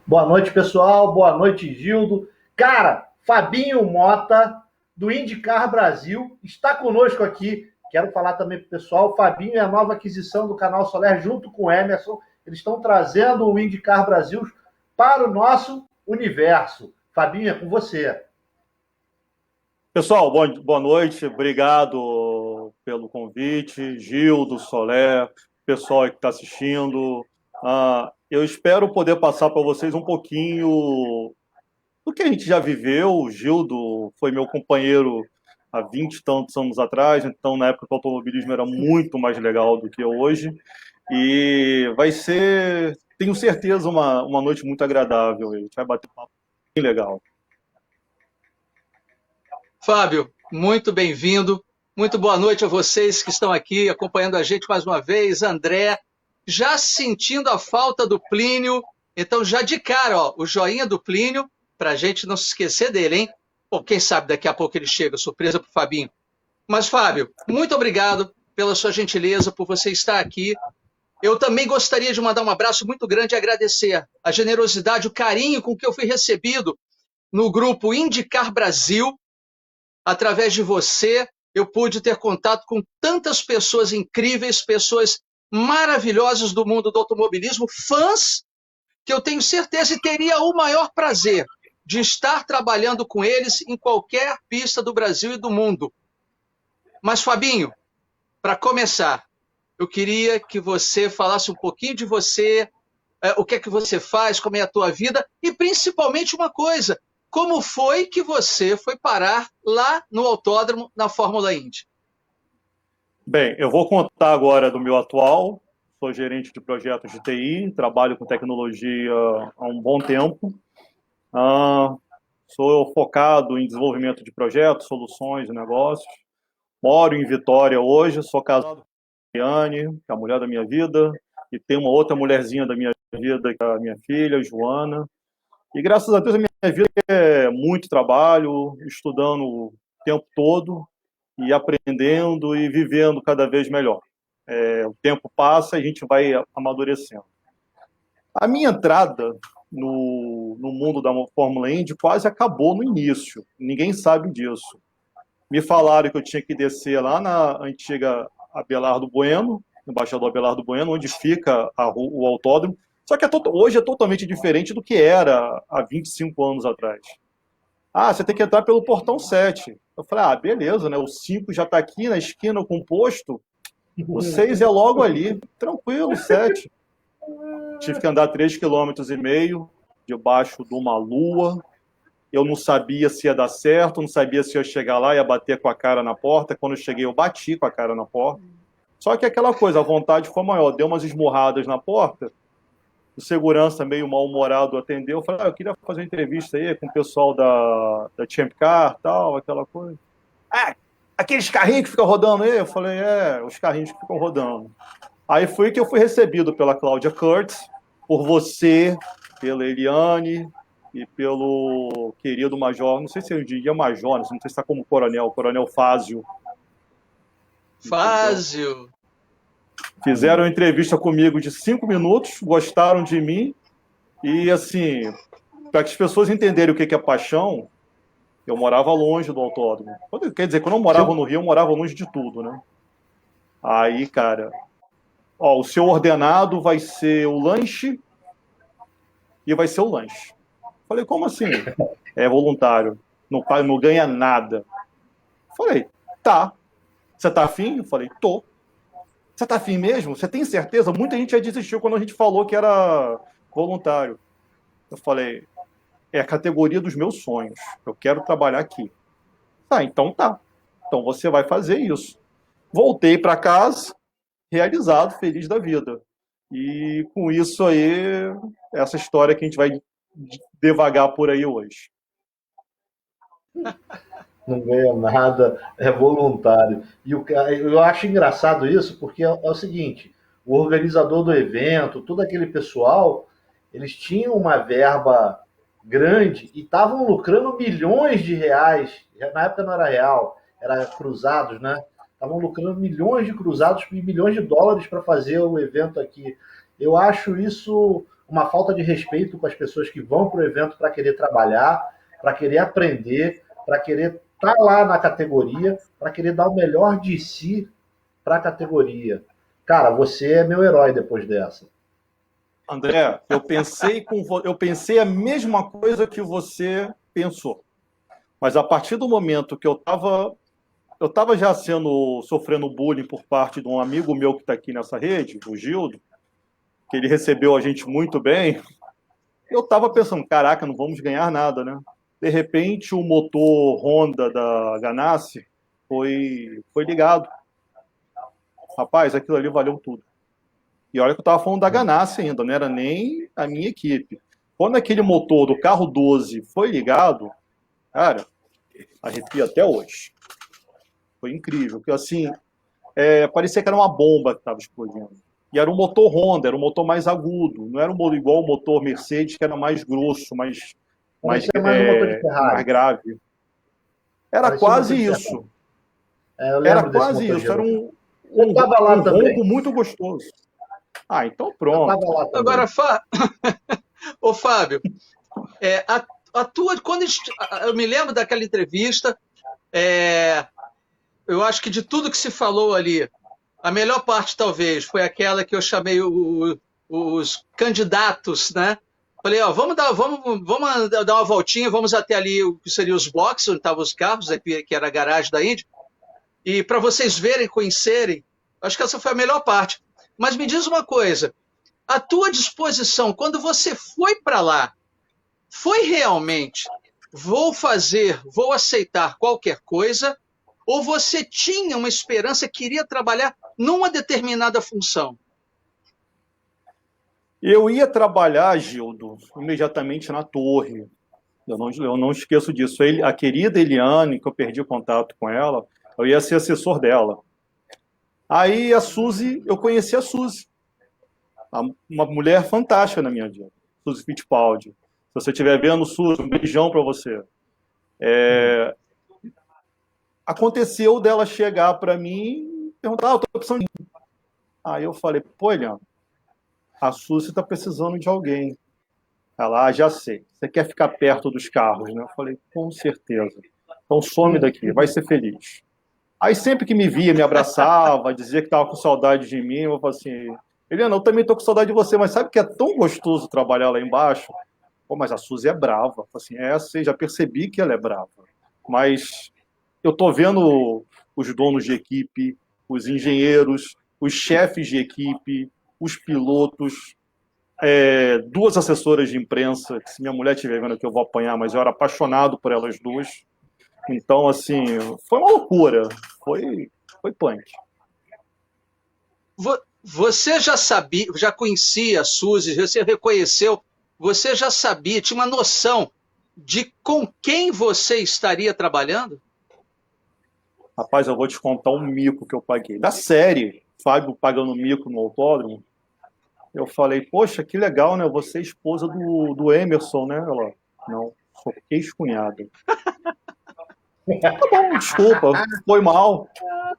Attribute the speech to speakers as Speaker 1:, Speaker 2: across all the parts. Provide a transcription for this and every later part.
Speaker 1: Boa noite, pessoal. Boa noite, Gildo. Cara, Fabinho Mota, do IndyCar Brasil, está conosco aqui. Quero falar também para o pessoal, o Fabinho é a nova aquisição do Canal Soler, junto com o Emerson. Eles estão trazendo o IndyCar Brasil para o nosso universo. Fabinho, é com você.
Speaker 2: Pessoal, boa noite, obrigado pelo convite, Gildo, Soler, pessoal que está assistindo. Eu espero poder passar para vocês um pouquinho do que a gente já viveu. O Gildo foi meu companheiro há 20 e tantos anos atrás, então na época o automobilismo era muito mais legal do que hoje. E vai ser, tenho certeza, uma noite muito agradável. A gente vai bater um papo bem legal.
Speaker 3: Fábio, muito bem-vindo. Muito boa noite a vocês que estão aqui acompanhando a gente mais uma vez. André, já sentindo a falta do Plínio. Então, já de cara, ó, o joinha do Plínio, para a gente não se esquecer dele, hein? Bom, quem sabe daqui a pouco ele chega, surpresa para o Fabinho. Mas, Fábio, muito obrigado pela sua gentileza, por você estar aqui. Eu também gostaria de mandar um abraço muito grande e agradecer a generosidade, o carinho com que eu fui recebido no grupo IndyCar Brasil. Através de você, eu pude ter contato com tantas pessoas incríveis, pessoas maravilhosas do mundo do automobilismo, fãs que eu tenho certeza e teria o maior prazer de estar trabalhando com eles em qualquer pista do Brasil e do mundo. Mas, Fabinho, para começar, eu queria que você falasse um pouquinho de você, o que é que você faz, como é a tua vida e, principalmente, uma coisa: como foi que você foi parar lá no autódromo na Fórmula Indy?
Speaker 2: Bem, eu vou contar agora do meu atual. Sou gerente de projetos de TI, trabalho com tecnologia há um bom tempo. Sou focado em desenvolvimento de projetos, soluções, negócios. Moro em Vitória hoje, sou casado com a Mariane, que é a mulher da minha vida, e tem uma outra mulherzinha da minha vida, que é a minha filha, Joana. E graças a Deus a minha vida é muito trabalho, estudando o tempo todo e aprendendo e vivendo cada vez melhor. O tempo passa e a gente vai amadurecendo. A minha entrada no mundo da Fórmula Indy quase acabou no início. Ninguém sabe disso. Me falaram que eu tinha que descer lá na antiga Abelardo Bueno, embaixador Abelardo Bueno, onde fica o autódromo. Só que hoje é totalmente diferente do que era há 25 anos atrás. Você tem que entrar pelo portão 7. Eu falei, beleza, né? O 5 já está aqui na esquina com o posto. O 6 é logo ali. Tranquilo, 7. Tive que andar 3,5 km debaixo de uma lua. Eu não sabia se ia dar certo, não sabia se ia chegar lá e ia bater com a cara na porta. Quando eu cheguei, eu bati com a cara na porta. Só que aquela coisa, a vontade foi maior. Deu umas esmurradas na porta. O segurança meio mal-humorado atendeu. Eu falei, eu queria fazer uma entrevista aí com o pessoal da Champ Car, tal, aquela coisa. Aqueles carrinhos que ficam rodando aí? Eu falei, os carrinhos que ficam rodando. Aí foi que eu fui recebido pela Cláudia Kurtz, por você, pela Eliane e pelo querido Major, não sei se eu diria Major, não sei se está como Coronel Fázio.
Speaker 3: Fázio!
Speaker 2: Fizeram uma entrevista comigo de 5 minutos, gostaram de mim, e assim, para que as pessoas entenderem o que é paixão, eu morava longe do autódromo. Quer dizer, quando eu morava no Rio, eu morava longe de tudo, né? Aí, cara, o seu ordenado vai ser o lanche e vai ser o lanche. Falei, como assim? É voluntário, não ganha nada. Falei, tá. Você tá afim? Eu falei, tô. Você tá afim mesmo? Você tem certeza? Muita gente já desistiu quando a gente falou que era voluntário. Eu falei, é a categoria dos meus sonhos. Eu quero trabalhar aqui. Então tá. Então você vai fazer isso. Voltei para casa, realizado, feliz da vida. E com isso aí, essa história que a gente vai devagar por aí hoje.
Speaker 1: Não ganha nada, é voluntário. E eu acho engraçado isso, porque é o seguinte: o organizador do evento, todo aquele pessoal, eles tinham uma verba grande e estavam lucrando milhões de reais. Na época não era real, era cruzados, né? Estavam lucrando milhões de cruzados e milhões de dólares para fazer o evento aqui. Eu acho isso uma falta de respeito com as pessoas que vão para o evento para querer trabalhar, para querer aprender, para querer estar lá na categoria, para querer dar o melhor de si para a categoria. Cara, você é meu herói depois dessa.
Speaker 2: André, eu pensei a mesma coisa que você pensou. Mas a partir do momento que eu estava já sofrendo bullying por parte de um amigo meu que está aqui nessa rede, o Gildo, que ele recebeu a gente muito bem, eu estava pensando, caraca, não vamos ganhar nada, né? De repente, o motor Honda da Ganassi foi ligado. Rapaz, aquilo ali valeu tudo. E olha que eu estava falando da Ganassi ainda, não era nem a minha equipe. Quando aquele motor do carro 12 foi ligado, cara, arrepia até hoje. Foi incrível, porque assim, parecia que era uma bomba que estava explodindo. E era um motor Honda, era um motor mais agudo, não era um motor igual o motor Mercedes, que era mais grosso, mais
Speaker 1: um motor de Ferrari.
Speaker 2: mais grave. Era quase isso. Era quase isso, era um ronco muito gostoso. Ah, então pronto.
Speaker 3: Agora, ô Fábio, a tua, eu me lembro daquela entrevista, eu acho que de tudo que se falou ali, a melhor parte talvez foi aquela que eu chamei os candidatos, né? Falei, ó, vamos dar uma voltinha, vamos até ali o que seriam os boxes, onde estavam os carros, que era a garagem da Indy, e para vocês verem, conhecerem, acho que essa foi a melhor parte. Mas me diz uma coisa, a tua disposição, quando você foi para lá, foi realmente, vou aceitar qualquer coisa, ou você tinha uma esperança, queria trabalhar numa determinada função?
Speaker 2: Eu ia trabalhar, Gildo, imediatamente na torre. Eu não esqueço disso. A querida Eliane, que eu perdi o contato com ela, eu ia ser assessor dela. Aí a Suzy, eu conheci a Suzy, uma mulher fantástica na minha vida, Suzy Fittipaldi. Se você estiver vendo, Suzy, um beijão para você. Aconteceu dela chegar para mim e perguntar, eu estou precisando de... Aí eu falei, pô, Eliane, a Suzy está precisando de alguém. Ela, já sei, você quer ficar perto dos carros, né? Eu falei, com certeza. Então some daqui, vai ser feliz. Aí sempre que me via, me abraçava, dizia que estava com saudade de mim, eu falei assim, Eliana, eu também estou com saudade de você, mas sabe que é tão gostoso trabalhar lá embaixo? Pô, mas a Suzy é brava. Eu falei assim, sei, já percebi que ela é brava. Mas eu estou vendo os donos de equipe, os engenheiros, os chefes de equipe, os pilotos, duas assessoras de imprensa, que se minha mulher estiver vendo aqui eu vou apanhar, mas eu era apaixonado por elas duas. Então, assim, foi uma loucura. Foi punk.
Speaker 3: Você já sabia, já conhecia a Suzy, você reconheceu, você já sabia, tinha uma noção de com quem você estaria trabalhando?
Speaker 2: Rapaz, eu vou te contar um mico que eu paguei. Da série, Fábio pagando mico no autódromo, eu falei, poxa, que legal, né? Você é esposa do Emerson, né? Ela, não, sou ex-cunhada. Tá bom, desculpa, foi mal.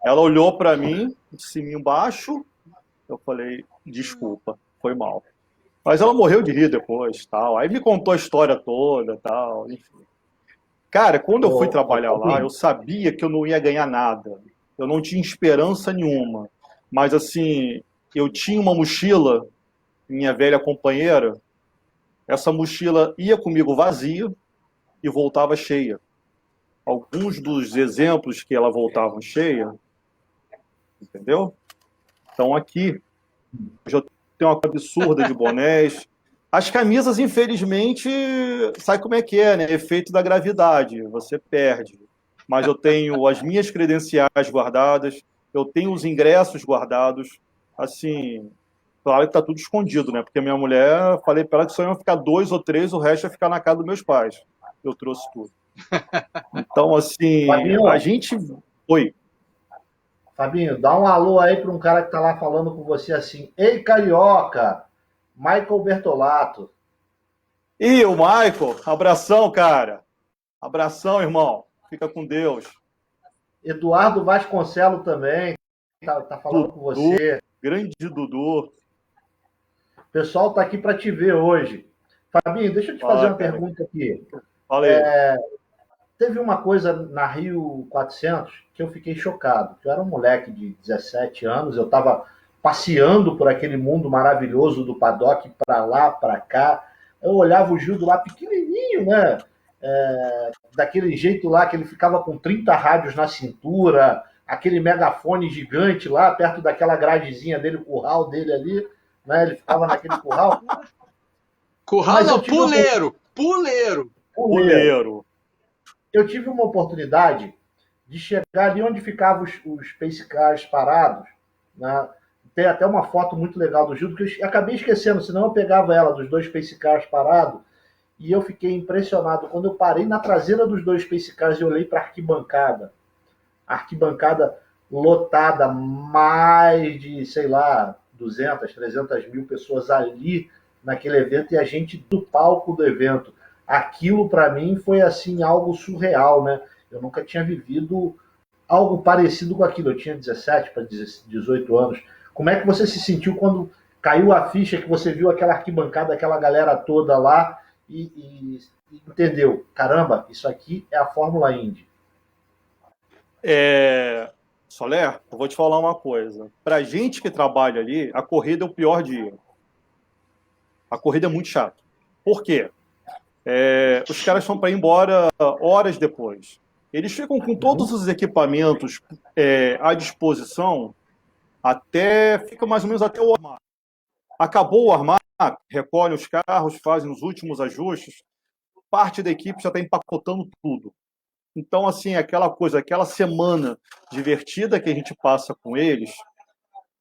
Speaker 2: Ela olhou para mim, de cima embaixo, eu falei, desculpa, foi mal. Mas ela morreu de rir depois, tal. Aí me contou a história toda, tal, enfim. Cara, quando eu fui trabalhar lá, eu sabia que eu não ia ganhar nada. Eu não tinha esperança nenhuma. Mas, assim, eu tinha uma mochila, minha velha companheira, essa mochila ia comigo vazia e voltava cheia. Alguns dos exemplos que ela voltava cheia, entendeu? Estão aqui. Eu tenho uma absurda de bonés. As camisas, infelizmente, sabe como é que é, né? Efeito da gravidade, você perde. Mas eu tenho as minhas credenciais guardadas, eu tenho os ingressos guardados. Assim, claro que tá tudo escondido, né? Porque minha mulher, falei para ela que só iam ficar 2 ou 3, o resto ia ficar na casa dos meus pais. Eu trouxe tudo. Então, assim,
Speaker 1: Fabinho,
Speaker 2: a gente... Oi.
Speaker 1: Fabinho, dá um alô aí para um cara que tá lá falando com você assim, ei, carioca, Michael Bertolato.
Speaker 2: E o Michael, abração, cara. Abração, irmão. Fica com Deus.
Speaker 1: Eduardo Vasconcelos também tá falando com você.
Speaker 2: Grande Dudu.
Speaker 1: O pessoal tá aqui para te ver hoje. Fabinho, deixa eu te fazer uma pergunta aqui.
Speaker 2: Falei.
Speaker 1: Teve uma coisa na Rio 400 que eu fiquei chocado. Eu era um moleque de 17 anos, eu estava passeando por aquele mundo maravilhoso do paddock, para lá, para cá. Eu olhava o Gildo lá pequenininho, né? Daquele jeito lá que ele ficava com 30 rádios na cintura, aquele megafone gigante lá perto daquela gradezinha dele, o curral dele ali, né? Ele ficava naquele curral.
Speaker 3: Curral não, puleiro.
Speaker 1: Eu tive uma oportunidade de chegar ali onde ficavam os Pace Cars parados, né? Tem até uma foto muito legal do Gildo, que eu acabei esquecendo, senão eu pegava ela, dos dois Pace Cars parados, e eu fiquei impressionado. Quando eu parei na traseira dos dois Pace Cars e olhei para a arquibancada lotada, mais de, sei lá, 200, 300 mil pessoas ali naquele evento, e a gente do palco do evento. Aquilo, para mim, foi assim algo surreal, né? Eu nunca tinha vivido algo parecido com aquilo. Eu tinha 17 para 18 anos. Como é que você se sentiu quando caiu a ficha, que você viu aquela arquibancada, aquela galera toda lá e entendeu? Caramba, isso aqui é a Fórmula Indy.
Speaker 2: Soler, eu vou te falar uma coisa. Pra gente que trabalha ali, a corrida é o pior dia. A corrida é muito chata. Por quê? Os caras estão para ir embora horas depois. Eles ficam com todos os equipamentos à disposição fica mais ou menos até o armar. Acabou o armar, recolhem os carros, fazem os últimos ajustes, parte da equipe já está empacotando tudo. Então, assim, aquela semana divertida que a gente passa com eles,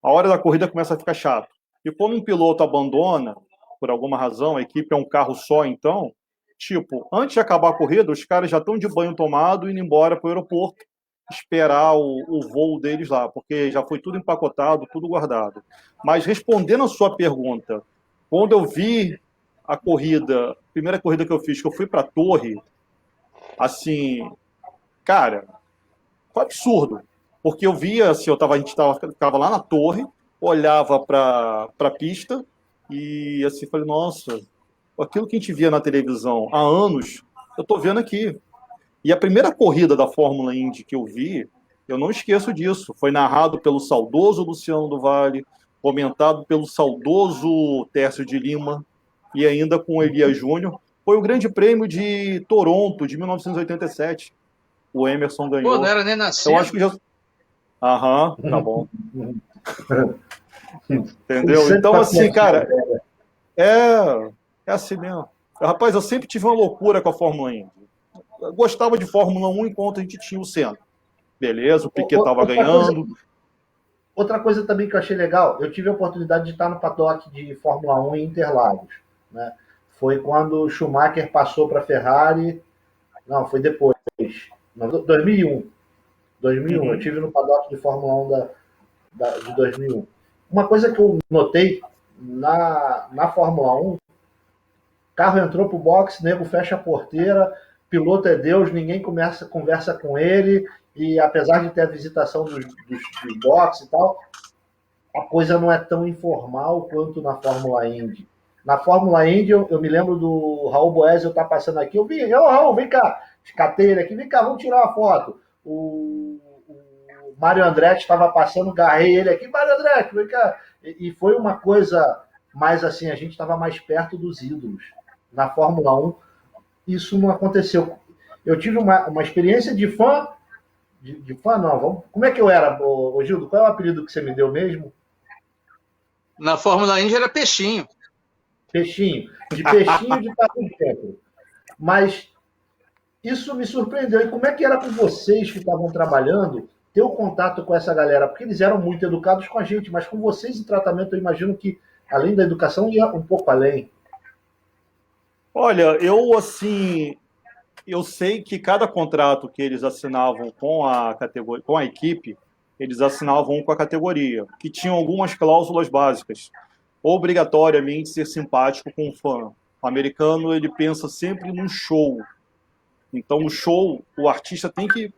Speaker 2: a hora da corrida começa a ficar chato. E quando um piloto abandona, por alguma razão, a equipe é um carro só, então, tipo, antes de acabar a corrida, os caras já estão de banho tomado, indo embora para o aeroporto, esperar o voo deles lá, porque já foi tudo empacotado, tudo guardado. Mas respondendo a sua pergunta, quando eu vi a primeira corrida que eu fiz, que eu fui para a Torre, assim, cara, foi absurdo, porque eu via, assim, a gente tava lá na Torre, olhava para a pista e assim, falei, nossa, aquilo que a gente via na televisão há anos, eu tô vendo aqui. E a primeira corrida da Fórmula Indy que eu vi, eu não esqueço disso, foi narrado pelo saudoso Luciano do Vale, comentado pelo saudoso Tércio de Lima e ainda com Elias Júnior. Foi o Grande Prêmio de Toronto, de 1987. O Emerson ganhou.
Speaker 3: Pô, não era nem nascido.
Speaker 2: Eu acho que já... tá bom. Entendeu? Então, assim, cara, é assim mesmo. Rapaz, eu sempre tive uma loucura com a Fórmula Indy. Eu gostava de Fórmula 1 enquanto a gente tinha o Senna. Beleza, o Piquet estava ganhando.
Speaker 1: Outra coisa também que eu achei legal, eu tive a oportunidade de estar no paddock de Fórmula 1 em Interlagos, né? Foi quando o Schumacher passou para a Ferrari. Não, foi depois. 2001. Eu estive no paddock de Fórmula 1 de 2001. Uma coisa que eu notei na Fórmula 1, o carro entrou pro box, nego fecha a porteira, piloto é Deus, ninguém conversa com ele, e apesar de ter a visitação dos boxes e tal, a coisa não é tão informal quanto na Fórmula Indy. Na Fórmula Indy, eu me lembro do Raul Boesel estar passando aqui, eu vi, Raul, vem cá, catei ele aqui, vem cá, vamos tirar uma foto. O Mário Andretti estava passando, garrei ele aqui, Mário Andretti, vem cá. E foi uma coisa mais assim, a gente estava mais perto dos ídolos. Na Fórmula 1, isso não aconteceu. Eu tive uma experiência de fã, como é que eu era, ô Gildo? Qual é o apelido que você me deu mesmo?
Speaker 3: Na Fórmula Indy era Peixinho.
Speaker 1: Peixinho, de estar com tempo. Mas isso me surpreendeu. E como é que era com vocês que estavam trabalhando, ter o contato com essa galera? Porque eles eram muito educados com a gente, mas com vocês em tratamento, eu imagino que, além da educação, ia um pouco além.
Speaker 2: Olha, eu sei que cada contrato que eles assinavam com a categoria, com a equipe, eles assinavam com a categoria, que tinham algumas cláusulas básicas. Obrigatoriamente ser simpático com o fã. O americano, ele pensa sempre num show. Então, o show, o artista tem que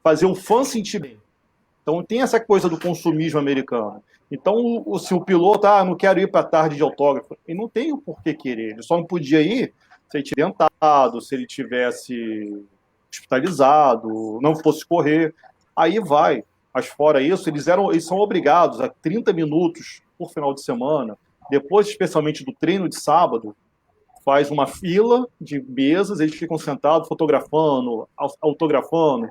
Speaker 2: fazer o fã sentir bem. Então tem essa coisa do consumismo americano. Então, se o piloto, não quero ir para a tarde de autógrafo, ele não tem o porquê querer, ele só não podia ir se ele tivesse dentado, se ele tivesse hospitalizado, não fosse correr, aí vai. Mas fora isso, eles são obrigados a 30 minutos por final de semana, depois especialmente do treino de sábado, faz uma fila de mesas, eles ficam sentados fotografando, autografando,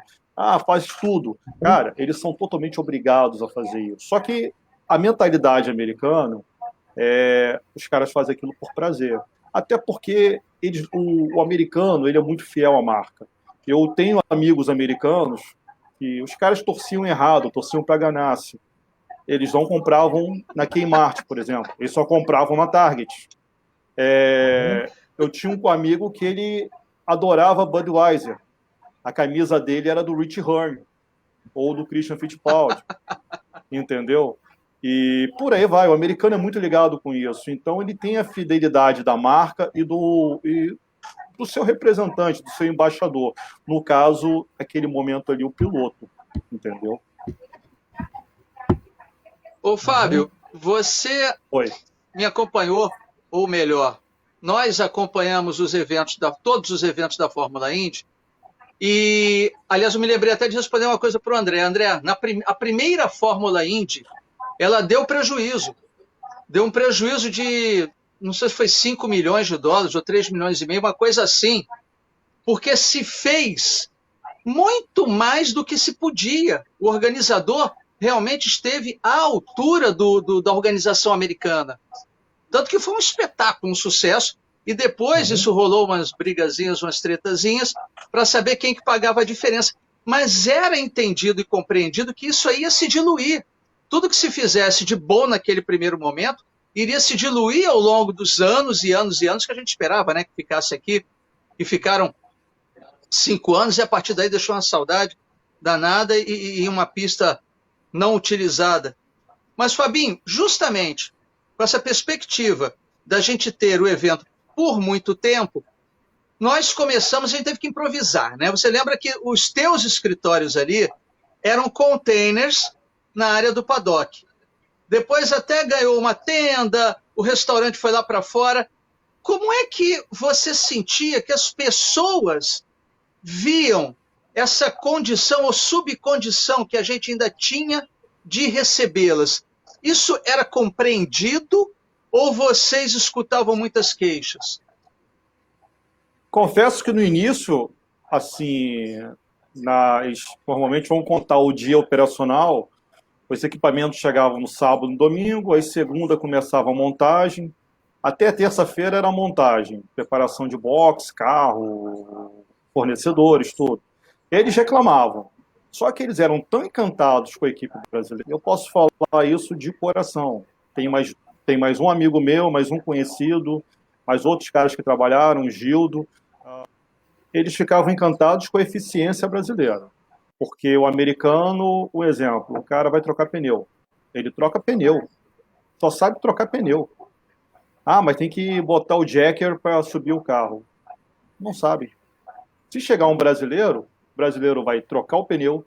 Speaker 2: faz tudo. Cara, eles são totalmente obrigados a fazer isso. Só que a mentalidade americana, os caras fazem aquilo por prazer. Até porque o americano ele é muito fiel à marca. Eu tenho amigos americanos que os caras torciam errado, torciam para Ganassi. Eles não compravam na Kmart, por exemplo. Eles só compravam na Target. Eu tinha um amigo que ele adorava Budweiser. A camisa dele era do Rich Hearn ou do Christian Fittipaldi. Entendeu? E por aí vai. O americano é muito ligado com isso. Então ele tem a fidelidade da marca e do seu representante, do seu embaixador. No caso, aquele momento ali, o piloto. Entendeu?
Speaker 3: Ô, Fábio, você me acompanhou, ou melhor, nós acompanhamos todos os eventos da Fórmula Indy, e, aliás, eu me lembrei até de responder uma coisa para o André. André, a primeira Fórmula Indy, ela deu prejuízo. Deu um prejuízo de, não sei se foi 5 milhões de dólares ou 3 milhões e meio, uma coisa assim, porque se fez muito mais do que se podia. O organizador realmente esteve à altura da organização americana. Tanto que foi um espetáculo, um sucesso, e depois isso rolou umas brigazinhas, umas tretazinhas, para saber quem que pagava a diferença. Mas era entendido e compreendido que isso aí ia se diluir. Tudo que se fizesse de bom naquele primeiro momento iria se diluir ao longo dos anos e anos e anos que a gente esperava, né, que ficasse aqui. E ficaram 5 anos, e a partir daí deixou uma saudade danada e uma pista não utilizada. Mas, Fabinho, justamente com essa perspectiva da gente ter o evento por muito tempo, nós começamos, a gente teve que improvisar, né? Você lembra que os teus escritórios ali eram containers na área do paddock. Depois até ganhou uma tenda, o restaurante foi lá para fora. Como é que você sentia que as pessoas viam essa condição ou subcondição que a gente ainda tinha de recebê-las? Isso era compreendido ou vocês escutavam muitas queixas?
Speaker 2: Confesso que no início, assim, normalmente vamos contar o dia operacional, os equipamentos chegavam no sábado, no domingo, aí segunda começava a montagem, até terça-feira era a montagem, preparação de box, carro, fornecedores, tudo. Eles reclamavam, só que eles eram tão encantados com a equipe brasileira. Eu posso falar isso de coração. Tem mais um amigo meu, mais um conhecido, mais outros caras que trabalharam, Gildo. Eles ficavam encantados com a eficiência brasileira. Porque o americano, um exemplo, o cara vai trocar pneu. Ele troca pneu. Só sabe trocar pneu. Mas tem que botar o jacker para subir o carro. Não sabe. Se chegar um brasileiro, o brasileiro vai trocar o pneu,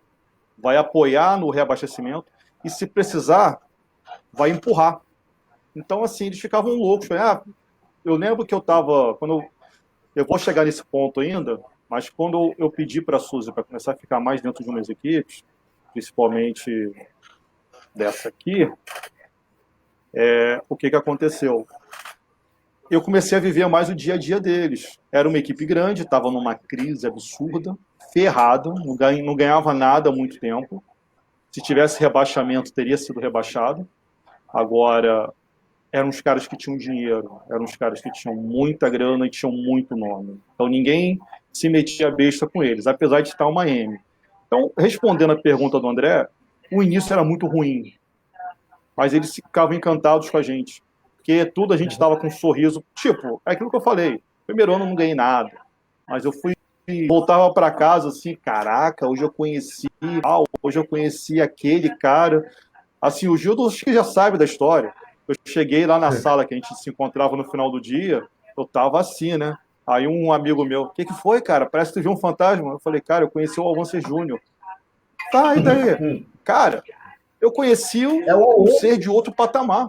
Speaker 2: vai apoiar no reabastecimento e, se precisar, vai empurrar. Então, assim, eles ficavam loucos. Eu lembro que eu vou chegar nesse ponto ainda, mas quando eu pedi para a Suzy para começar a ficar mais dentro de umas equipes, principalmente dessa aqui, o que aconteceu? Eu comecei a viver mais o dia a dia deles. Era uma equipe grande, estava numa crise absurda, ferrada, não ganhava nada há muito tempo. Se tivesse rebaixamento, teria sido rebaixado. Agora, eram os caras que tinham dinheiro, eram os caras que tinham muita grana e tinham muito nome. Então ninguém se metia besta com eles, apesar de estar uma M. Então, respondendo a pergunta do André, o início era muito ruim, mas eles ficavam encantados com a gente, porque tudo a gente estava com um sorriso, tipo, é aquilo que eu falei, primeiro ano eu não ganhei nada, mas eu voltava para casa assim, caraca, hoje eu conheci aquele cara, assim, o Gildo acho que já sabe da história. Eu cheguei lá na sala que a gente se encontrava no final do dia, eu tava assim, né? Aí um amigo meu, o que foi, cara? Parece que tu viu um fantasma. Eu falei, cara, eu conheci o Alvance Júnior. Tá, e daí? Cara, eu conheci um ser de outro patamar.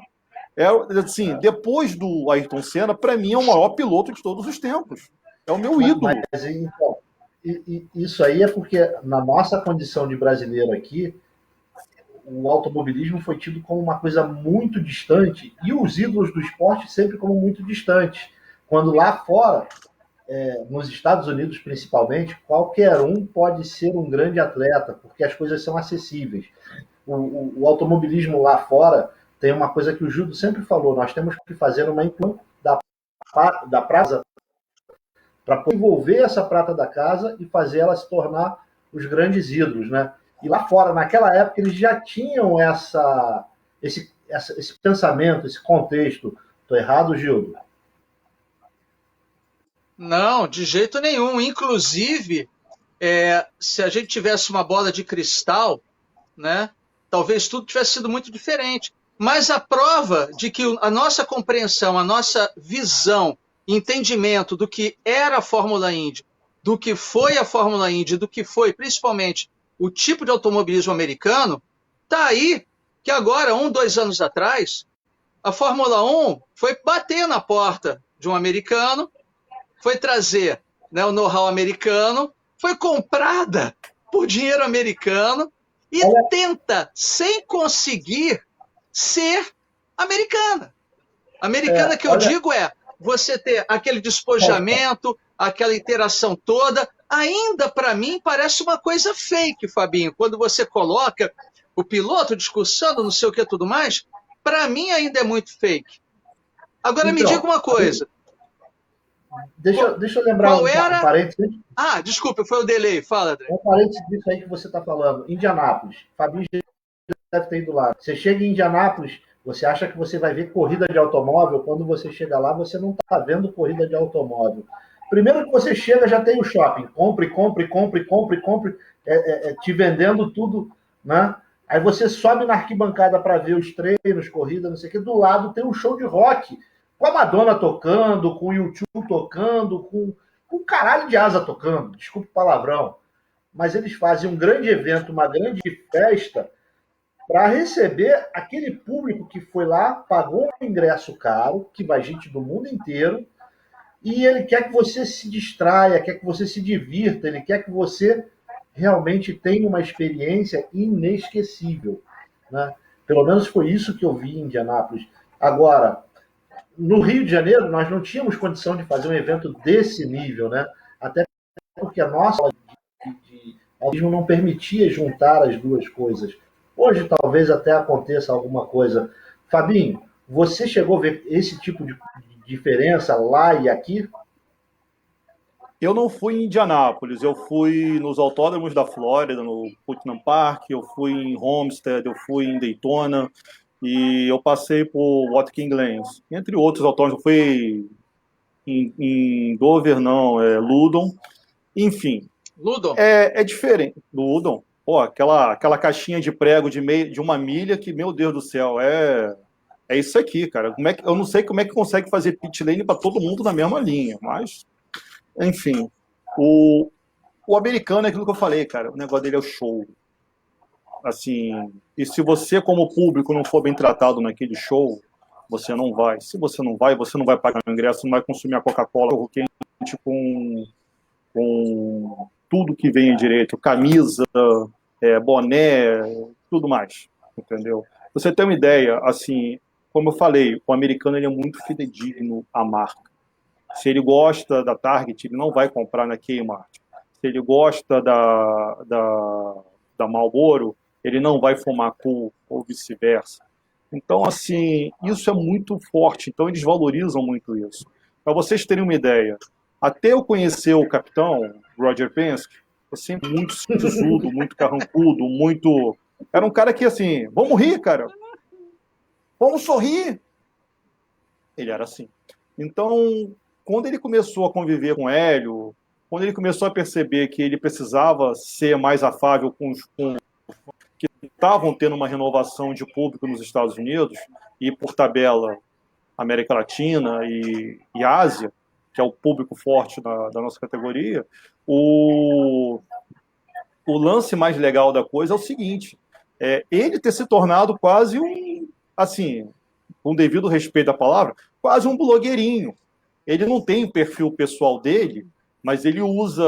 Speaker 2: Assim, depois do Ayrton Senna, para mim é o maior piloto de todos os tempos. É o meu ídolo.
Speaker 1: Mas então, isso aí é porque na nossa condição de brasileiro aqui, o automobilismo foi tido como uma coisa muito distante e os ídolos do esporte sempre como muito distantes. Quando lá fora, nos Estados Unidos principalmente, qualquer um pode ser um grande atleta, porque as coisas são acessíveis. O automobilismo lá fora tem uma coisa que o Gildo sempre falou: nós temos que fazer uma inclusão da prata para envolver essa prata da casa e fazer ela se tornar os grandes ídolos, né? E lá fora, naquela época, eles já tinham esse pensamento, esse contexto. Estou errado, Gildo?
Speaker 3: Não, de jeito nenhum. Inclusive, se a gente tivesse uma bola de cristal, né, talvez tudo tivesse sido muito diferente. Mas a prova de que a nossa compreensão, a nossa visão, entendimento do que era a Fórmula Indy, do que foi a Fórmula Indy, do que foi principalmente o tipo de automobilismo americano, está aí que agora, 2 anos atrás, a Fórmula 1 foi bater na porta de um americano, foi trazer, né, o know-how americano, foi comprada por dinheiro americano e tenta, sem conseguir, ser americana. Americana que eu digo você ter aquele despojamento, aquela interação toda, ainda para mim parece uma coisa fake, Fabinho. Quando você coloca o piloto discursando, não sei o que tudo mais, para mim ainda é muito fake. Agora me diga uma coisa.
Speaker 1: Deixa eu lembrar um parênteses.
Speaker 3: Ah, desculpa, foi o delay. Fala, André.
Speaker 1: Um parênteses disso aí que você está falando. Indianápolis. Fabinho deve ter ido lá. Você chega em Indianápolis, você acha que você vai ver corrida de automóvel. Quando você chega lá, você não está vendo corrida de automóvel. Primeiro que você chega, já tem o shopping. Compre, te vendendo tudo, né? Aí você sobe na arquibancada para ver os treinos, corrida, não sei o quê. Do lado tem um show de rock. Com a Madonna tocando, com o YouTube tocando, com um caralho de asa tocando. Desculpa o palavrão. Mas eles fazem um grande evento, uma grande festa para receber aquele público que foi lá, pagou um ingresso caro, que vai gente do mundo inteiro, e ele quer que você se distraia, quer que você se divirta, ele quer que você realmente tenha uma experiência inesquecível, né? Pelo menos foi isso que eu vi em Indianápolis. Agora, no Rio de Janeiro, nós não tínhamos condição de fazer um evento desse nível, né? Até porque a nossa de autismo não permitia juntar as duas coisas. Hoje talvez até aconteça alguma coisa. Fabinho, você chegou a ver esse tipo de diferença lá e aqui?
Speaker 2: Eu não fui em Indianápolis, eu fui nos autódromos da Flórida, no Putnam Park, eu fui em Homestead, eu fui em Daytona e eu passei por Watkins Glen, entre outros autódromos. Eu fui em Dover, não, Loudon, enfim.
Speaker 3: Ludon?
Speaker 2: É diferente. Loudon, pô, aquela caixinha de prego de 1 milha que, meu Deus do céu, é isso aqui, cara. Eu não sei como é que consegue fazer pit lane para todo mundo na mesma linha, mas, enfim. O americano é aquilo que eu falei, cara. O negócio dele é o show. Assim, e se você, como público, não for bem tratado naquele show, você não vai. Se você não vai pagar o ingresso, não vai consumir a Coca-Cola quente com tudo que vem direito, camisa, boné, tudo mais, entendeu? Pra você ter uma ideia, assim, como eu falei, o americano ele é muito fidedigno à marca. Se ele gosta da Target, ele não vai comprar na Kmart. Se ele gosta da Marlboro, ele não vai fumar Cool, ou vice-versa. Então, assim, isso é muito forte. Então, eles valorizam muito isso. Para vocês terem uma ideia, até eu conhecer o capitão, Roger Penske, eu sempre muito sisudo, muito carrancudo, muito... Era um cara que, assim, vamos rir, cara. Vamos sorrir. Ele era assim. Então, quando ele começou a conviver com o Hélio, quando ele começou a perceber que ele precisava ser mais afável com que estavam tendo uma renovação de público nos Estados Unidos, e por tabela América Latina e Ásia, que é o público forte da nossa categoria, o lance mais legal da coisa é o seguinte, ele ter se tornado quase assim, com devido respeito à palavra, quase um blogueirinho. Ele não tem o perfil pessoal dele, mas ele usa,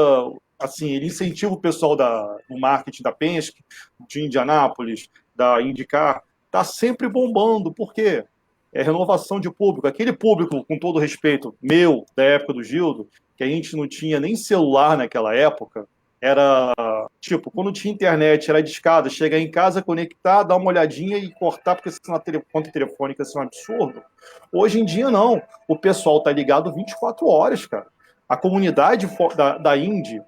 Speaker 2: assim, ele incentiva o pessoal do marketing da Penske, de Indianápolis, da IndyCar, tá sempre bombando. Por quê? É renovação de público. Aquele público, com todo respeito, meu, da época do Gildo, que a gente não tinha nem celular naquela época, era, tipo, quando tinha internet, era discada, chegar em casa, conectar, dar uma olhadinha e cortar, porque senão a conta telefônica ia ser um absurdo. Hoje em dia, não. O pessoal tá ligado 24 horas, cara. A comunidade da Indy,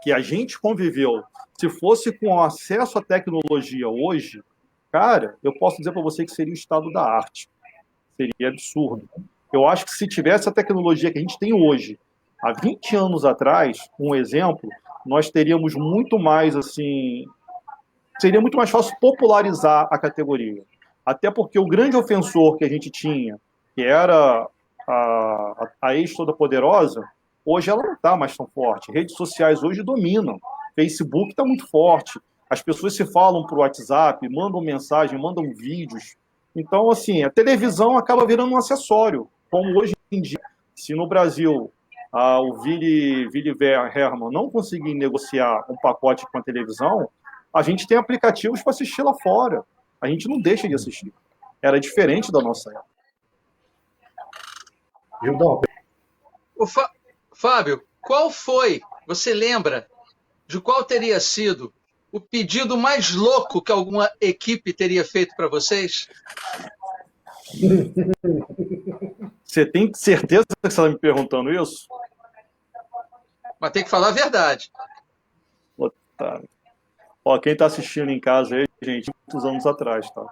Speaker 2: que a gente conviveu, se fosse com acesso à tecnologia hoje, cara, eu posso dizer para você que seria o estado da arte. Seria absurdo. Eu acho que se tivesse a tecnologia que a gente tem hoje, há 20 anos atrás, um exemplo, nós teríamos muito mais, assim, seria muito mais fácil popularizar a categoria. Até porque o grande ofensor que a gente tinha, que era a ex-toda-poderosa, hoje ela não está mais tão forte. Redes sociais hoje dominam. Facebook está muito forte. As pessoas se falam por WhatsApp, mandam mensagem, mandam vídeos. Então, assim, a televisão acaba virando um acessório. Como hoje em dia, se no Brasil o Willy Hermann não conseguir negociar um pacote com a televisão, a gente tem aplicativos para assistir lá fora. A gente não deixa de assistir. Era diferente da nossa época.
Speaker 1: Gildão.
Speaker 3: Fábio, qual foi, você lembra, de qual teria sido o pedido mais louco que alguma equipe teria feito para vocês?
Speaker 2: Você tem certeza que você está me perguntando isso?
Speaker 3: Mas tem que falar a verdade.
Speaker 2: Otário. Ó, quem está assistindo em casa aí, gente, muitos anos atrás, tá?